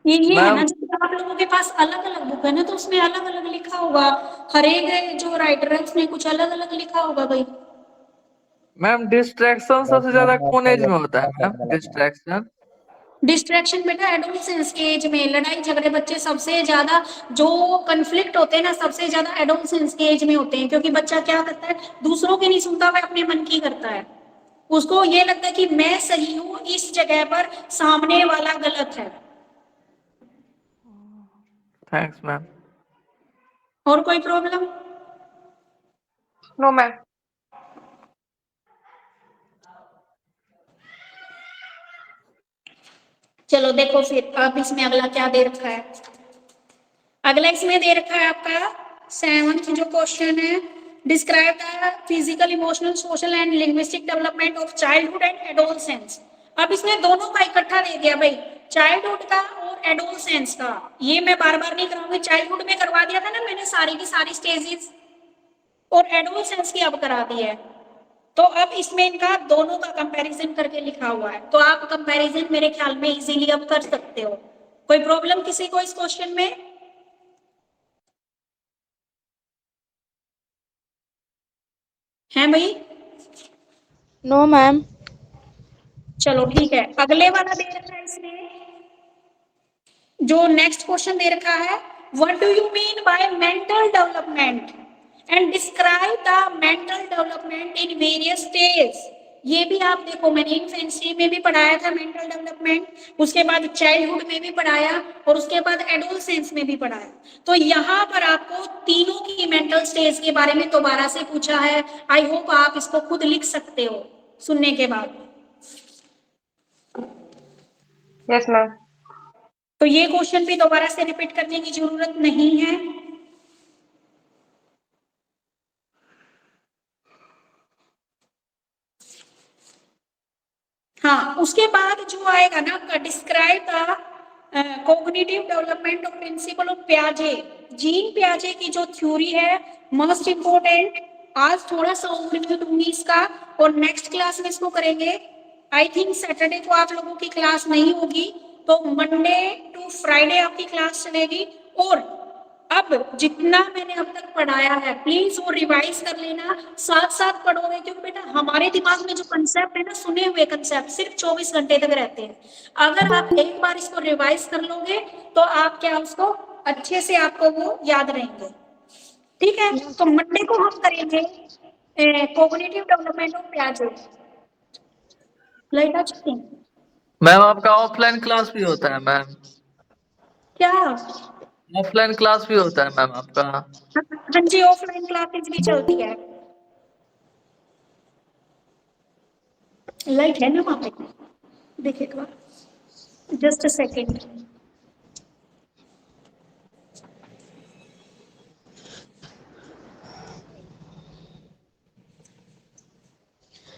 ये है ना, मैम जब आप लोगों के पास अलग अलग बुक है ना तो उसमें अलग अलग लिखा होगा, हर एक जो राइटर है उसने कुछ अलग अलग लिखा होगा भाई। मैम डिस्ट्रैक्शन बस सबसे मैम ज्यादा मैं कौन आपका एज ये में होता है बहुत मैम? गलत है। डिस्ट्रैक्शन डिस्ट्रैक्शन बेटा एडोलसेंस के एज में, लड़ाई झगड़े बच्चे सबसे ज्यादा जो कन्फ्लिक्ट होते हैं ना सबसे ज्यादा एडोलसेंस के एज में होते हैं, क्योंकि बच्चा क्या करता है, दूसरों की नहीं सुनता, वह अपने मन की करता है। उसको ये लगता है कि मैं सही हूं, इस जगह पर सामने वाला गलत है। Thanks ma'am. और कोई प्रॉब्लम? No ma'am. चलो देखो फिर अब इसमें अगला क्या दे रखा है। अगला इसमें दे रखा है आपका 7th जो क्वेश्चन है, describe the physical, emotional, social and linguistic development of childhood and adolescence. अब इसमें दोनों का इकट्ठा दे दिया भाई, चाइल्डहुड का और एडोलसेंस का। ये मैं बार बार नहीं कराऊंगी, चाइल्डहुड में करवा दिया था ना मैंने सारी की सारी स्टेजेस, और एडोलसेंस की अब करा दी है। तो अब इसमें इनका दोनों का कंपैरिजन करके लिखा हुआ है, तो आप कंपैरिजन मेरे ख्याल में इजीली अब कर सकते हो। कोई प्रॉब्लम किसी को इस क्वेश्चन में? है भाई? No ma'am. चलो ठीक है, अगले वाला दे रखा है इसमें, जो नेक्स्ट क्वेश्चन दे रखा है, what do you mean bye mental development and describe the mental development in various stage. ये भी आप देखो, मैंने इन्फेंसी में भी पढ़ाया था मेंटल डेवलपमेंट, उसके बाद चाइल्डहुड में भी पढ़ाया, और उसके बाद एडोलसेंस में भी पढ़ाया। तो यहाँ पर आपको तीनों की मेंटल स्टेज के बारे में दोबारा से पूछा है। आई होप आप इसको खुद लिख सकते हो सुनने के बाद। Yes ma'am. तो ये क्वेश्चन भी दोबारा से रिपीट करने की जरूरत नहीं है। हाँ, उसके बाद जो आएगा ना आपका, describe the cognitive development of principle of पियाजे। जीन पियाजे की जो थ्योरी है मोस्ट इंपोर्टेंट, आज थोड़ा सा ओवरव्यू दूंगी इसका, और नेक्स्ट क्लास में इसको करेंगे। आई थिंक सैटरडे को आप लोगों की क्लास नहीं होगी, तो मंडे टू फ्राइडे आपकी क्लास चलेगी। और अब जितना मैंने अब तक पढ़ाया है प्लीज वो रिवाइज कर लेना, साथ साथ पढ़ोगे, क्योंकि बेटा हमारे दिमाग में जो कंसेप्ट है ना, सुने हुए कंसेप्ट सिर्फ 24 घंटे तक रहते हैं। अगर आप एक बार इसको रिवाइज कर लोगे तो आप क्या उसको अच्छे से आपको वो याद रहेंगे। ठीक है, तो मंडे को हम करेंगे कॉग्निटिव डेवलपमेंट ऑफ पियाजे। लाइट आ चुकी है? मैम आपका ऑफलाइन क्लास भी होता है मैम? क्या? ऑफलाइन क्लास भी होता है मैम आपका? हाँ जी, ऑफलाइन क्लासेज भी चलती है। लाइट है ना वहां पे? देखिए एक बार, just a second.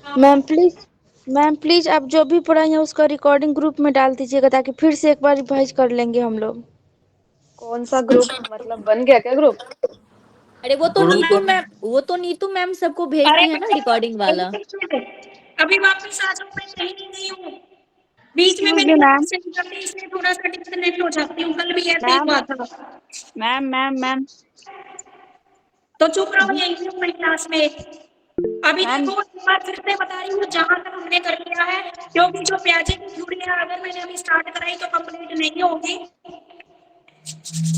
Ma'am please आप जो भी पढ़ाई है उसका रिकॉर्डिंग ग्रुप में डाल दीजिएगा, ताकि फिर से एक बार रिवाइज कर लेंगे हम लोग। कौन सा ग्रुप? मतलब बन गया क्या ग्रुप? अरे वो तो नीतू मैम सबको भेजती है ना रिकॉर्डिंग वाला। अभी वापस आ जाओ, मैं कहीं नहीं गई हूँ। बीच में एक्सक्यूज मैंने मी मैम। सेंड कर दी, इसलिए थोड़ा सा डिस्कनेक्ट हो जाती हूँ। कल भी ऐसे ही मैम हुआ था। मैम मैम मैम तो चुप रहो, यही हूँ मैं क्लास में। अभी मैम देखो एक बार फिर से बता रही हूँ, जहां तक हमने कर लिया है, क्योंकि जो पियाजे की थ्योरी है अगर मैंने अभी स्टार्ट कराई तो कंप्लीट नहीं होगी।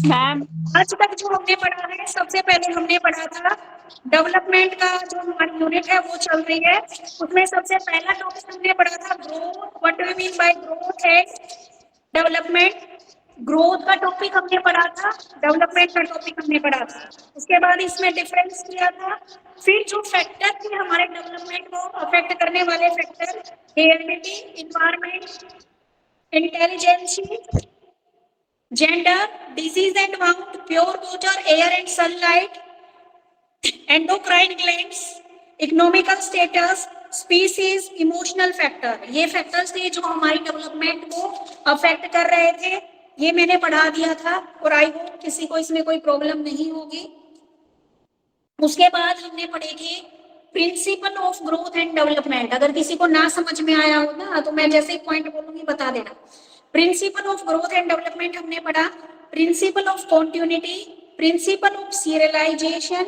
मैम आज तक जो हमने पढ़ा है, सबसे पहले हमने पढ़ा था डेवलपमेंट का, जो हमारी यूनिट है वो चल रही है, उसमें सबसे पहला टॉपिक हमने पढ़ा था growth. What do we mean by growth and development. Growth का टॉपिक हमने पढ़ा था, डेवलपमेंट का टॉपिक हमने पढ़ा था। उसके बाद इसमें डिफरेंस किया था। फिर जो फैक्टर थे हमारे डेवलपमेंट को अफेक्ट करने वाले factor, heredity, environment, intelligence, gender, disease and wound, pure water, air and sunlight, endocrine glands, economical status, species, emotional factor। ये फैक्टर्स थे जो हमारी डेवलपमेंट को अफेक्ट कर रहे थे, ये मैंने पढ़ा दिया था, और आई होप किसी को इसमें कोई प्रॉब्लम नहीं होगी। उसके बाद हमने पढ़े थे principal of growth and development. अगर किसी को ना समझ में आया हो ना, तो मैं जैसे पॉइंट बोलूंगी बता देना। Principle of growth and development हमने पढ़ा, principle of continuity, principle of serialization,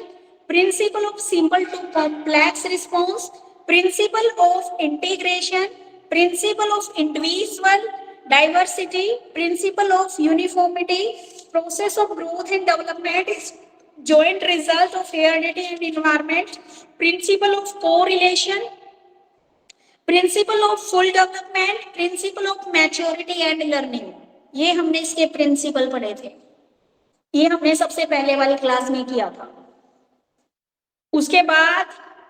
principle of simple to complex response, principle of integration, principle of individual diversity, principle of uniformity, process of growth and development is joint result of heredity and environment, principle of correlation, principle of full development, principle of maturity and learning। ये हमने इसके principal पढ़े थे। ये हमने सबसे पहले वाली क्लास में किया था। उसके बाद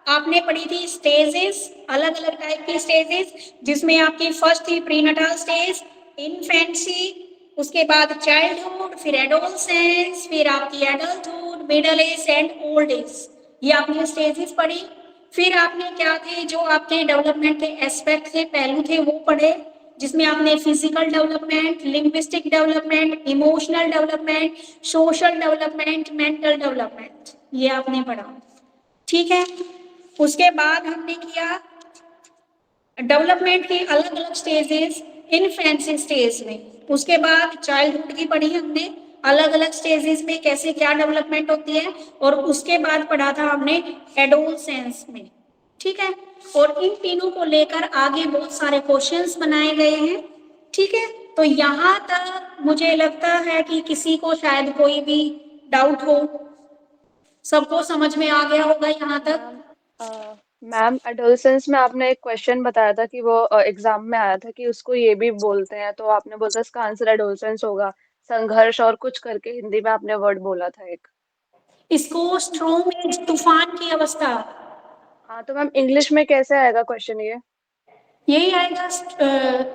आपने पढ़ी थी स्टेजेस, अलग अलग टाइप की स्टेजेस, जिसमें आपकी फर्स्ट थी प्रीनटाल स्टेज, इन्फेंसी, उसके बाद चाइल्डहुड, फिर एडोलसेंस, फिर आपकी adulthood, middle age and old age. ये आपने स्टेजेस पढ़ी। फिर आपने क्या थे जो आपके डेवलपमेंट के एस्पेक्ट थे, पहलू थे, वो पढ़े, जिसमें आपने physical development, linguistic development, emotional development, social development, mental development, ये आपने पढ़ा। ठीक है। उसके बाद हमने किया डेवलपमेंट के अलग अलग स्टेजेस इन्फेंसी स्टेज में। उसके बाद चाइल्डहुड की पढ़ी हमने, अलग अलग स्टेजेस में कैसे क्या डेवलपमेंट होती है। और उसके बाद पढ़ा था हमने एडोलसेंस में। ठीक है। और इन तीनों को लेकर आगे बहुत सारे क्वेश्चंस बनाए गए हैं। ठीक है। तो यहाँ तक मुझे लगता है कि किसी को शायद कोई भी डाउट हो। सबको समझ में आ गया होगा यहाँ तक। मैम एडोलसेंस में आपने एक क्वेश्चन बताया था कि वो एग्जाम में आया था कि उसको ये भी बोलते हैं, तो आपने बोला था इसका आंसर एडोलसेंस होगा, संघर्ष और कुछ करके हिंदी में आपने वर्ड बोला था एक। इसको स्ट्रोम एज, तूफान की अवस्था। हाँ तो मैम इंग्लिश में कैसे आएगा क्वेश्चन ये? यही आएगा,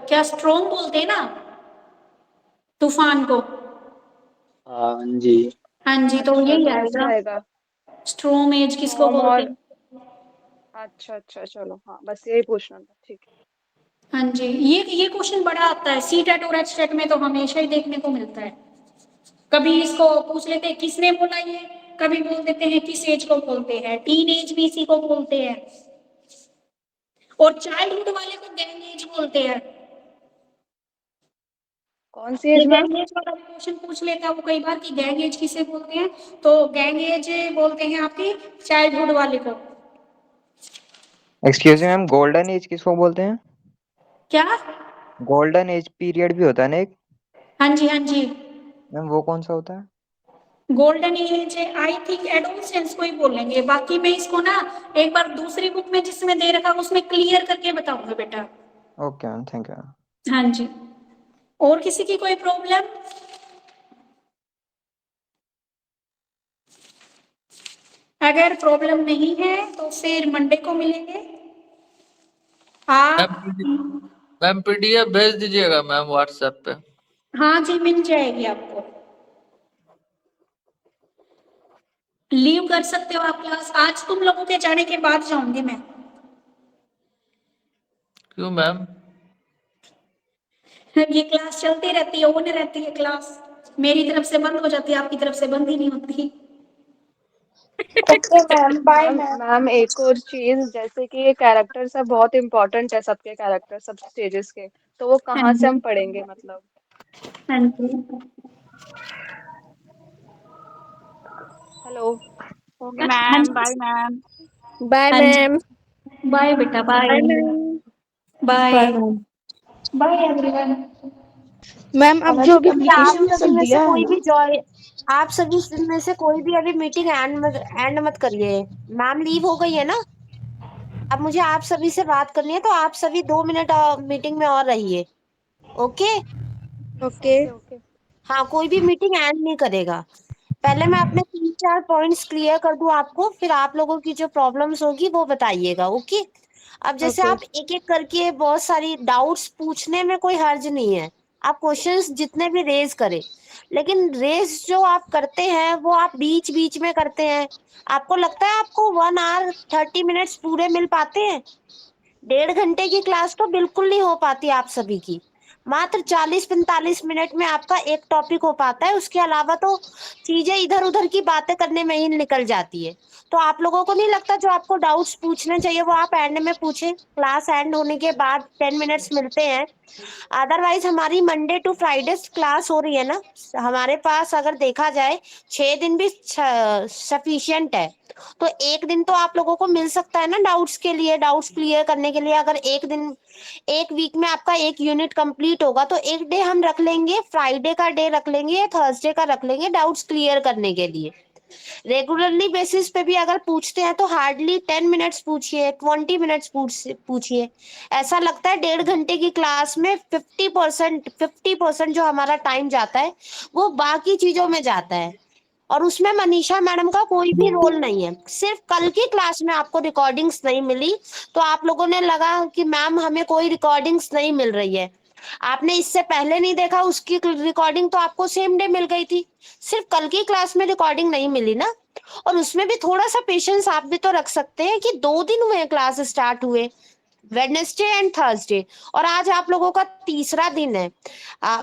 क्या स्ट्रोम बोलते हैं ना तूफान को। हाँ जी। हाँ जी, तो अच्छा, यही तो ऐसे आएगा आएगा स्ट्रोम एज किसको स्टॉर्म बोलते और। हैं। अच्छा अच्छा, चलो हाँ बस यही पूछना था, ठीक है। हाँ जी, ये क्वेश्चन बड़ा आता है सीटेट और एचटेट में, तो हमेशा ही देखने को मिलता है। कभी इसको पूछ लेते हैं किसने बोला ये, कभी बोल देते हैं किस एज को बोलते हैं, टीन एज भी इसी को बोलते हैं। और चाइल्डहुड वाले को गैंग एज बोलते हैं। कौन सी एज मैम? गैंग एज वाला क्वेश्चन पूछ लेता है वो कई बार कि गैंग एज किसे बोलते हैं, तो गैंग एज बोलते हैं आपकी चाइल्डहुड वाले को। Excuse me ma'am, golden age किसको बोलते हैं? क्या? गोल्डन एज पीरियड भी होता है ना एक? हाँ जी, हाँ जी। मैम वो कौन सा होता है? Golden age I think adolescence को ही बोलेंगे। बाकी मैं इसको ना एक बार दूसरी बुक में जिसमें दे रखा उसमें क्लियर करके बताऊंगा बेटा। Okay ma'am, thank you. हाँ जी। और किसी की कोई प्रॉब्लम? अगर प्रॉब्लम नहीं है तो फिर मंडे को मिलेंगे। आप मैम पीडीएफ भेज दीजिएगा मैम व्हाट्सएप पे। हाँ जी, मिल जाएगी आपको। लीव कर सकते हो आप क्लास। आज तुम लोगों के जाने के बाद जाऊंगी मैं। क्यों मैम? ये क्लास चलती रहती है, ऑन रहती है क्लास। मेरी तरफ से बंद हो जाती है, आपकी तरफ से बंद ही नहीं होती। Okay ma'am, bye ma'am ma'am. Ma'am एक और चीज, जैसे कि ये कैरेक्टर सब बहुत इंपॉर्टेंट है, सबके कैरेक्टर सब स्टेजेस के, तो वो हाँ कहाँ से जी, हम पढ़ेंगे मतलब? हाँ जी। हेलो। ओके हाँ मैम, जी, बाय मैम। बाय हाँ जी। मैम। बाय बेटा, bye. Bye ma'am. Bye. Bye ma'am. Bye everyone. Ma'am अब जो भी अभी आप एप्लीकेशन सभी सब में से दिया है कोई ना। भी जॉइन, आप सभी में से कोई भी अभी मीटिंग एंड मत करिए। मैम लीव हो गई है ना, अब मुझे आप सभी से बात करनी है, तो आप सभी 2 मिनट मीटिंग में और रहिए। ओके। ओके। Okay okay. हाँ, कोई भी मीटिंग एंड नहीं करेगा। पहले मैं अपने 3-4 पॉइंट्स क्लियर कर दूं आपको, फिर आप लोगों की जो प्रॉब्लम्स होगी वो बताइएगा। ओके। अब जैसे ओके। आप एक एक करके बहुत सारी डाउट्स पूछने में कोई हर्ज नहीं है, आप क्वेश्चंस जितने भी रेज करें, लेकिन रेज जो आप करते हैं वो आप बीच बीच में करते हैं। आपको लगता है आपको 1 आवर 30 मिनट्स पूरे मिल पाते हैं? 1.5 घंटे की क्लास तो बिल्कुल नहीं हो पाती आप सभी की। मात्र 40-45 मिनट में आपका एक टॉपिक हो पाता है, उसके अलावा तो चीजें इधर उधर की बातें करने में ही निकल जाती है। तो आप लोगों को नहीं लगता जो आपको डाउट्स पूछने चाहिए वो आप एंड में पूछें, क्लास एंड होने के बाद 10 मिनट्स मिलते हैं। अदरवाइज हमारी मंडे टू फ्राइडे क्लास हो रही है ना, हमारे पास अगर देखा जाए 6 दिन भी सफिशियंट है। तो एक दिन तो आप लोगों को मिल सकता है ना डाउट्स के लिए, डाउट्स क्लियर करने के लिए। अगर एक दिन, एक वीक में आपका एक यूनिट कंप्लीट होगा तो एक डे हम रख लेंगे, फ्राइडे का डे रख लेंगे या थर्सडे का रख लेंगे डाउट्स क्लियर करने के लिए। रेगुलरली बेसिस पे भी अगर पूछते हैं तो हार्डली 10 मिनट्स पूछिए, 20 मिनट्स पूछिए। ऐसा लगता है 1.5 घंटे की क्लास में 50% जो हमारा टाइम जाता है वो बाकी चीजों में जाता है, और उसमें मनीषा मैडम का कोई भी रोल नहीं है। सिर्फ कल की क्लास में आपको रिकॉर्डिंग्स नहीं मिली तो आप लोगों ने लगा कि मैम हमें कोई रिकॉर्डिंग्स नहीं मिल रही है। आपने इससे पहले नहीं देखा उसकी रिकॉर्डिंग तो आपको सेम डे मिल गई थी। सिर्फ कल की क्लास में रिकॉर्डिंग नहीं मिली ना, और उसमें भी थोड़ा सा पेशेंस आप भी तो रख सकते हैं कि 2 दिन हुए क्लास स्टार्ट हुए, वेडनेसडे एंड थर्सडे, और आज आप लोगों का तीसरा दिन है।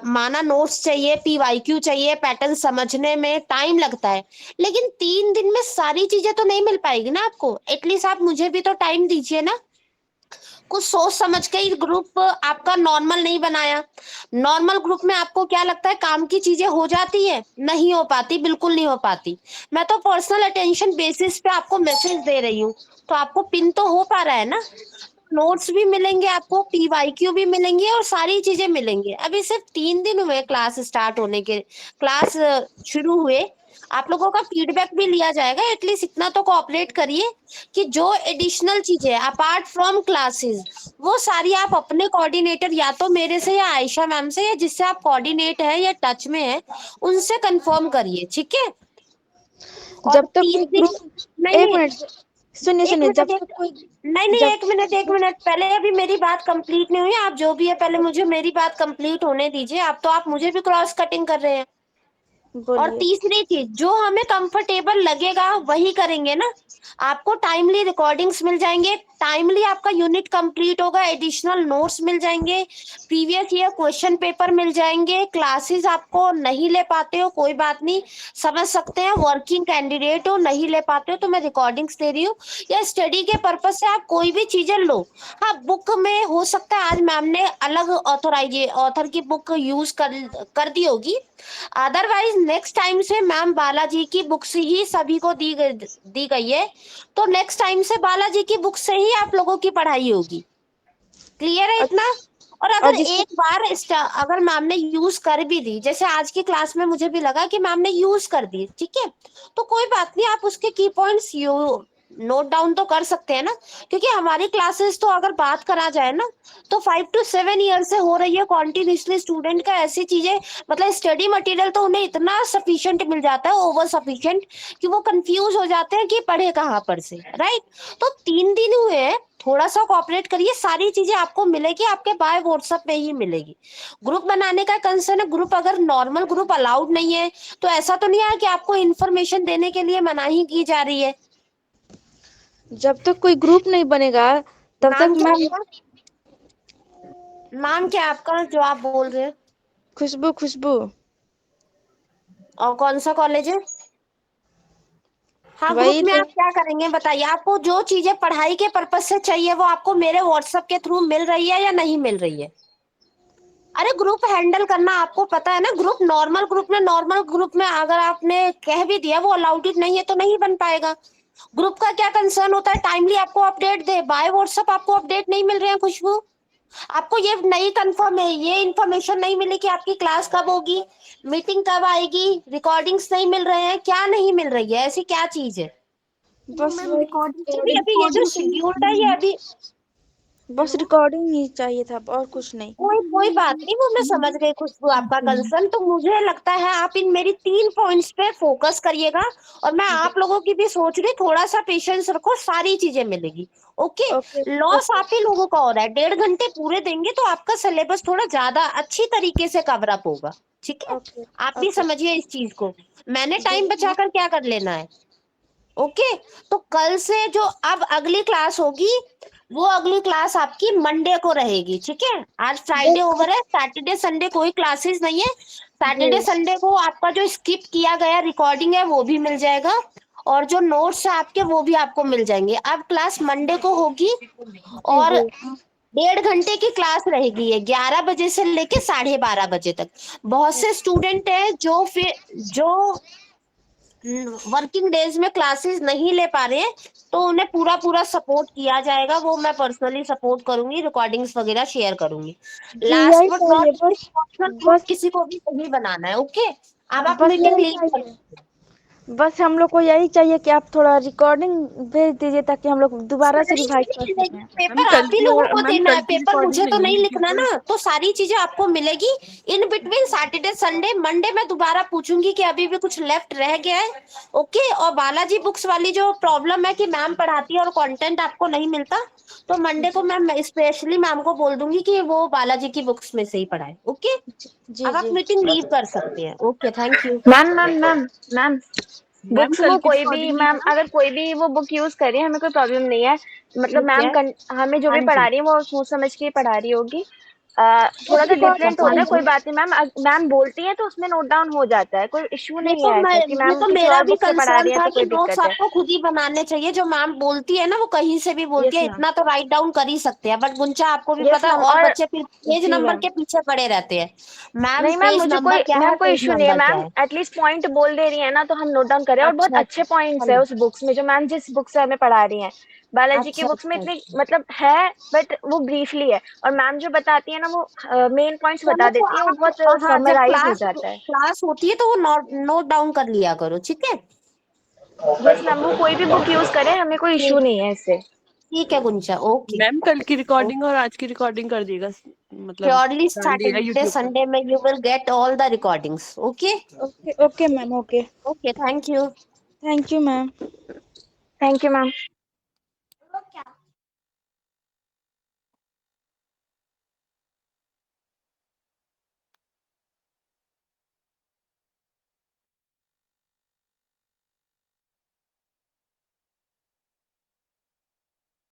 माना नोट्स चाहिए, पीवाईक्यू चाहिए, पैटर्न समझने में टाइम लगता है, लेकिन 3 दिन में सारी चीजें तो नहीं मिल पाएगी ना आपको। एटलीस्ट आप मुझे भी तो टाइम दीजिए ना। कुछ सोच समझ के ही ग्रुप आपका नॉर्मल नहीं बनाया। नॉर्मल ग्रुप में आपको क्या लगता है काम की चीजें हो जाती है? नहीं हो पाती, बिल्कुल नहीं हो पाती। मैं तो पर्सनल अटेंशन बेसिस पे आपको मैसेज दे रही हूँ, तो आपको पिन तो हो पा रहा है ना। नोट्स भी मिलेंगे आपको, पीवाईक्यू भी मिलेंगे और सारी चीजें मिलेंगी। अभी सिर्फ 3 दिन हुए क्लास स्टार्ट होने के, क्लास शुरू हुए। आप लोगों का फीडबैक भी लिया जाएगा। एटलीस्ट इतना तो कोऑपरेट करिए कि जो एडिशनल चीजें अपार्ट फ्रॉम क्लासेस वो सारी आप अपने कोऑर्डिनेटर, या तो मेरे से या आयशा मैम से, या जिससे आप कोऑर्डिनेट है या टच में है उनसे कंफर्म करिए, ठीक है। और जब तक कोई 3 दिन ग्रुप, नहीं एक नहीं मिनट सुनिए एक सुनिए, मिनट जब तक कोई, नहीं, जब एक मिनट पहले अभी मेरी बात कंप्लीट नहीं हुई। आप जो भी है पहले मुझे मेरी बात कंप्लीट होने दीजिए। आप तो आप मुझे भी क्रॉस कटिंग कर रहे हैं। और बोलिए। तीसरी चीज, जो हमें कंफर्टेबल लगेगा वही करेंगे ना। आपको टाइमली रिकॉर्डिंग्स मिल जाएंगे, टाइमली आपका यूनिट कंप्लीट होगा, एडिशनल नोट्स मिल जाएंगे, प्रीवियस ईयर क्वेश्चन पेपर मिल जाएंगे। क्लासेस आपको नहीं ले पाते हो कोई बात नहीं, समझ सकते हैं। वर्किंग कैंडिडेट हो, नहीं ले पाते हो तो मैं रिकॉर्डिंग्स दे रही हूँ, या स्टडी के पर्पज से आप कोई भी चीजें लो। हाँ, बुक में हो सकता है आज मैम ने अलग ऑथर की बुक यूज कर दी होगी। अदरवाइज नेक्स्ट टाइम से मैम बालाजी की बुक से ही सभी को दी गई है, तो नेक्स्ट टाइम से बालाजी की बुक से ही आप लोगों की पढ़ाई होगी। क्लियर है इतना? और अगर एक बार अगर मैम ने यूज कर भी दी, जैसे आज की क्लास में मुझे भी लगा कि मैम ने यूज कर दी, ठीक है, तो कोई बात नहीं, आप उसके की पॉइंट्स नोट डाउन तो कर सकते हैं ना। क्योंकि हमारी क्लासेस तो अगर बात करा जाए ना तो 5 to 7 ईयर से हो रही है कॉन्टिन्यूसली। स्टूडेंट का ऐसी चीजें, मतलब स्टडी मटेरियल तो उन्हें इतना सफिशिएंट मिल जाता है, ओवर सफिशिएंट, कि वो कंफ्यूज हो जाते हैं कि पढ़े कहाँ पर से, राइट। तो 3 दिन हुए हैं, थोड़ा सा कोऑपरेट करिए, सारी चीजें आपको मिलेगी, आपके बाय व्हाट्सएप पे ही मिलेगी। ग्रुप बनाने का कंसर्न है, ग्रुप अगर नॉर्मल ग्रुप अलाउड नहीं है तो ऐसा तो नहीं है कि आपको इन्फॉर्मेशन देने के लिए मनाही की जा रही है। जब तक कोई ग्रुप नहीं बनेगा तब तक नाम क्या आपका जो आप बोल रहे हैं? खुशबू। खुशबू। और कौन सा कॉलेज है? हाँ, वही ग्रुप में तो। आप क्या करेंगे बताइए। आपको जो चीजें पढ़ाई के पर्पज से चाहिए वो आपको मेरे व्हाट्सएप के थ्रू मिल रही है या नहीं मिल रही है? अरे ग्रुप हैंडल करना आपको पता है ना। नॉर्मल ग्रुप में अगर आपने कह भी दिया वो अलाउड नहीं है तो नहीं बन पाएगा। ग्रुप का क्या कंसर्न होता है, टाइमली आपको अपडेट दे। बाय व्हाट्सएप आपको अपडेट नहीं मिल रहे हैं खुशबू, आपको ये नहीं कंफर्म है, ये इन्फॉर्मेशन नहीं मिली कि आपकी क्लास कब होगी, मीटिंग कब आएगी, रिकॉर्डिंग्स नहीं मिल रहे हैं, क्या नहीं मिल रही है, ऐसी क्या चीज है? बस अभी ये जो शेड्यूल है ये अभी बस रिकॉर्डिंग ही चाहिए था और कुछ नहीं। कोई बात नहीं, वो मैं समझ गई खुशबू आपका कंसर्न। तो मुझे लगता है आप इन मेरी 3 पॉइंट्स पे फोकस करिएगा, और मैं आप लोगों की भी सोच रही, थोड़ा सा पेशेंस रखो, सारी चीजें मिलेगी। ओके, लॉस आप ही लोगों का हो रहा है। 1.5 घंटे पूरे देंगे तो आपका सिलेबस थोड़ा ज्यादा अच्छी तरीके से कवर अप होगा, ठीक है। आप भी समझिए इस चीज को, मैंने टाइम बचाकर क्या कर लेना है। ओके, तो कल से जो अब अगली क्लास होगी वो अगली क्लास आपकी मंडे को रहेगी, ठीक है। आज फ्राइडे ओवर है, सैटरडे संडे कोई क्लासेस नहीं है। सैटरडे संडे को आपका जो स्किप किया गया रिकॉर्डिंग है वो भी मिल जाएगा, और जो नोट्स है आपके वो भी आपको मिल जाएंगे। अब क्लास मंडे को होगी और 1.5 घंटे की क्लास रहेगी, ये 11 बजे से लेके 12:30 बजे तक। बहुत से स्टूडेंट है जो वर्किंग डेज में क्लासेस नहीं ले पा रहे हैं, तो उन्हें पूरा सपोर्ट किया जाएगा। वो मैं पर्सनली सपोर्ट करूंगी, रिकॉर्डिंग्स वगैरह शेयर करूंगी। लास्ट बट नॉट किसी को भी नहीं बनाना है। ओके, अब आप मीटिंग लीव बस हम लोग को यही चाहिए कि आप थोड़ा रिकॉर्डिंग भेज दीजिए ताकि हम लोग दोबारा से रिवाइज कर सकें। पेपर आप ही लोगों को देना है, पेपर मुझे तो नहीं लिखना ना, तो सारी चीजें आपको मिलेगी in between Saturday Sunday. Monday मैं दोबारा पूछूंगी कि अभी भी कुछ लेफ्ट रह गया है। ओके, और बालाजी बुक्स वाली जो प्रॉब्लम है कि मैम पढ़ाती है और कंटेंट आपको नहीं मिलता, तो मंडे को मैम स्पेशली मैम को बोल दूंगी कि वो बालाजी की बुक्स में से ही पढ़ाए। ओके, जी अब आप जी मीटिंग लीव कर सकते हैं। Okay, thank you. Ma'am ma'am ma'am ma'am books वो कोई भी मैम अगर कोई भी वो बुक यूज करे हमें कोई प्रॉब्लम नहीं है। मतलब ठीक मैम है, हमें जो हाँ भी जी। पढ़ा रही है वो सोच समझ के ही पढ़ा रही होगी। थोड़ा सा हाँ डिफरेंट होता है, कोई जी। बात नहीं मैम। मैम बोलती है तो उसमें नोट डाउन हो जाता है, कोई इश्यू नहीं है ऐसा कि ये मैम तो किसी मेरा और भी बुक से पढ़ा कंसर्न रही है था तो कि कोई नोट्स दिक्कत है। आपको खुद ही बनाने चाहिए। जो मैम बोलती है ना वो कहीं से भी बोलती यस है, मैम, इतना तो राइट डाउन कर ही सकते हैं। बट गुंचा आपको भी यस पता है, मैम। और और बच्चे फिर पेज जी नंबर मैम, के पीछे पड़े रहते हैं। मैम नहीं मैम पेज मुझे नंबर क्या है, कोई पेज इशू नहीं है नंबर क्या मैम। है। एटलीस्ट पॉइंट बोल दे रही है ना तो हम नोट डाउन करें। और बहुत अच्छा अच्छे अच्छा, पॉइंट्स है चलो। उस बुक्स में जो मैम जिस बुक से हमें पढ़ा रही हैं। बालाजी की अच्छा बुक्स में अच्छा इतनी अच्छा। मतलब है बट वो ब्रीफली है। और मैम जो बताती है ना वो मेन पॉइंट्स चलो बता तो देती है, वो आप, बहुत हाँ, जब समराइज हो क्लास जाता है। क्लास होती है तो वो नोट डाउन कर लिया करो, ठीक है। यस मैम, वो कोई भी बुक यूज करे हमें कोई इशू नहीं है इससे। ठीक है गुंचा, ओके। मैम कल की रिकॉर्डिंग और आज की रिकॉर्डिंग कर दिएगा, मतलब प्योरली डाल दिएगा सैटरडे यूट्यूब पर। संडे में you will get all the recordings. Okay okay okay ma'am, okay. Okay, thank you. Thank you ma'am. Thank you ma'am.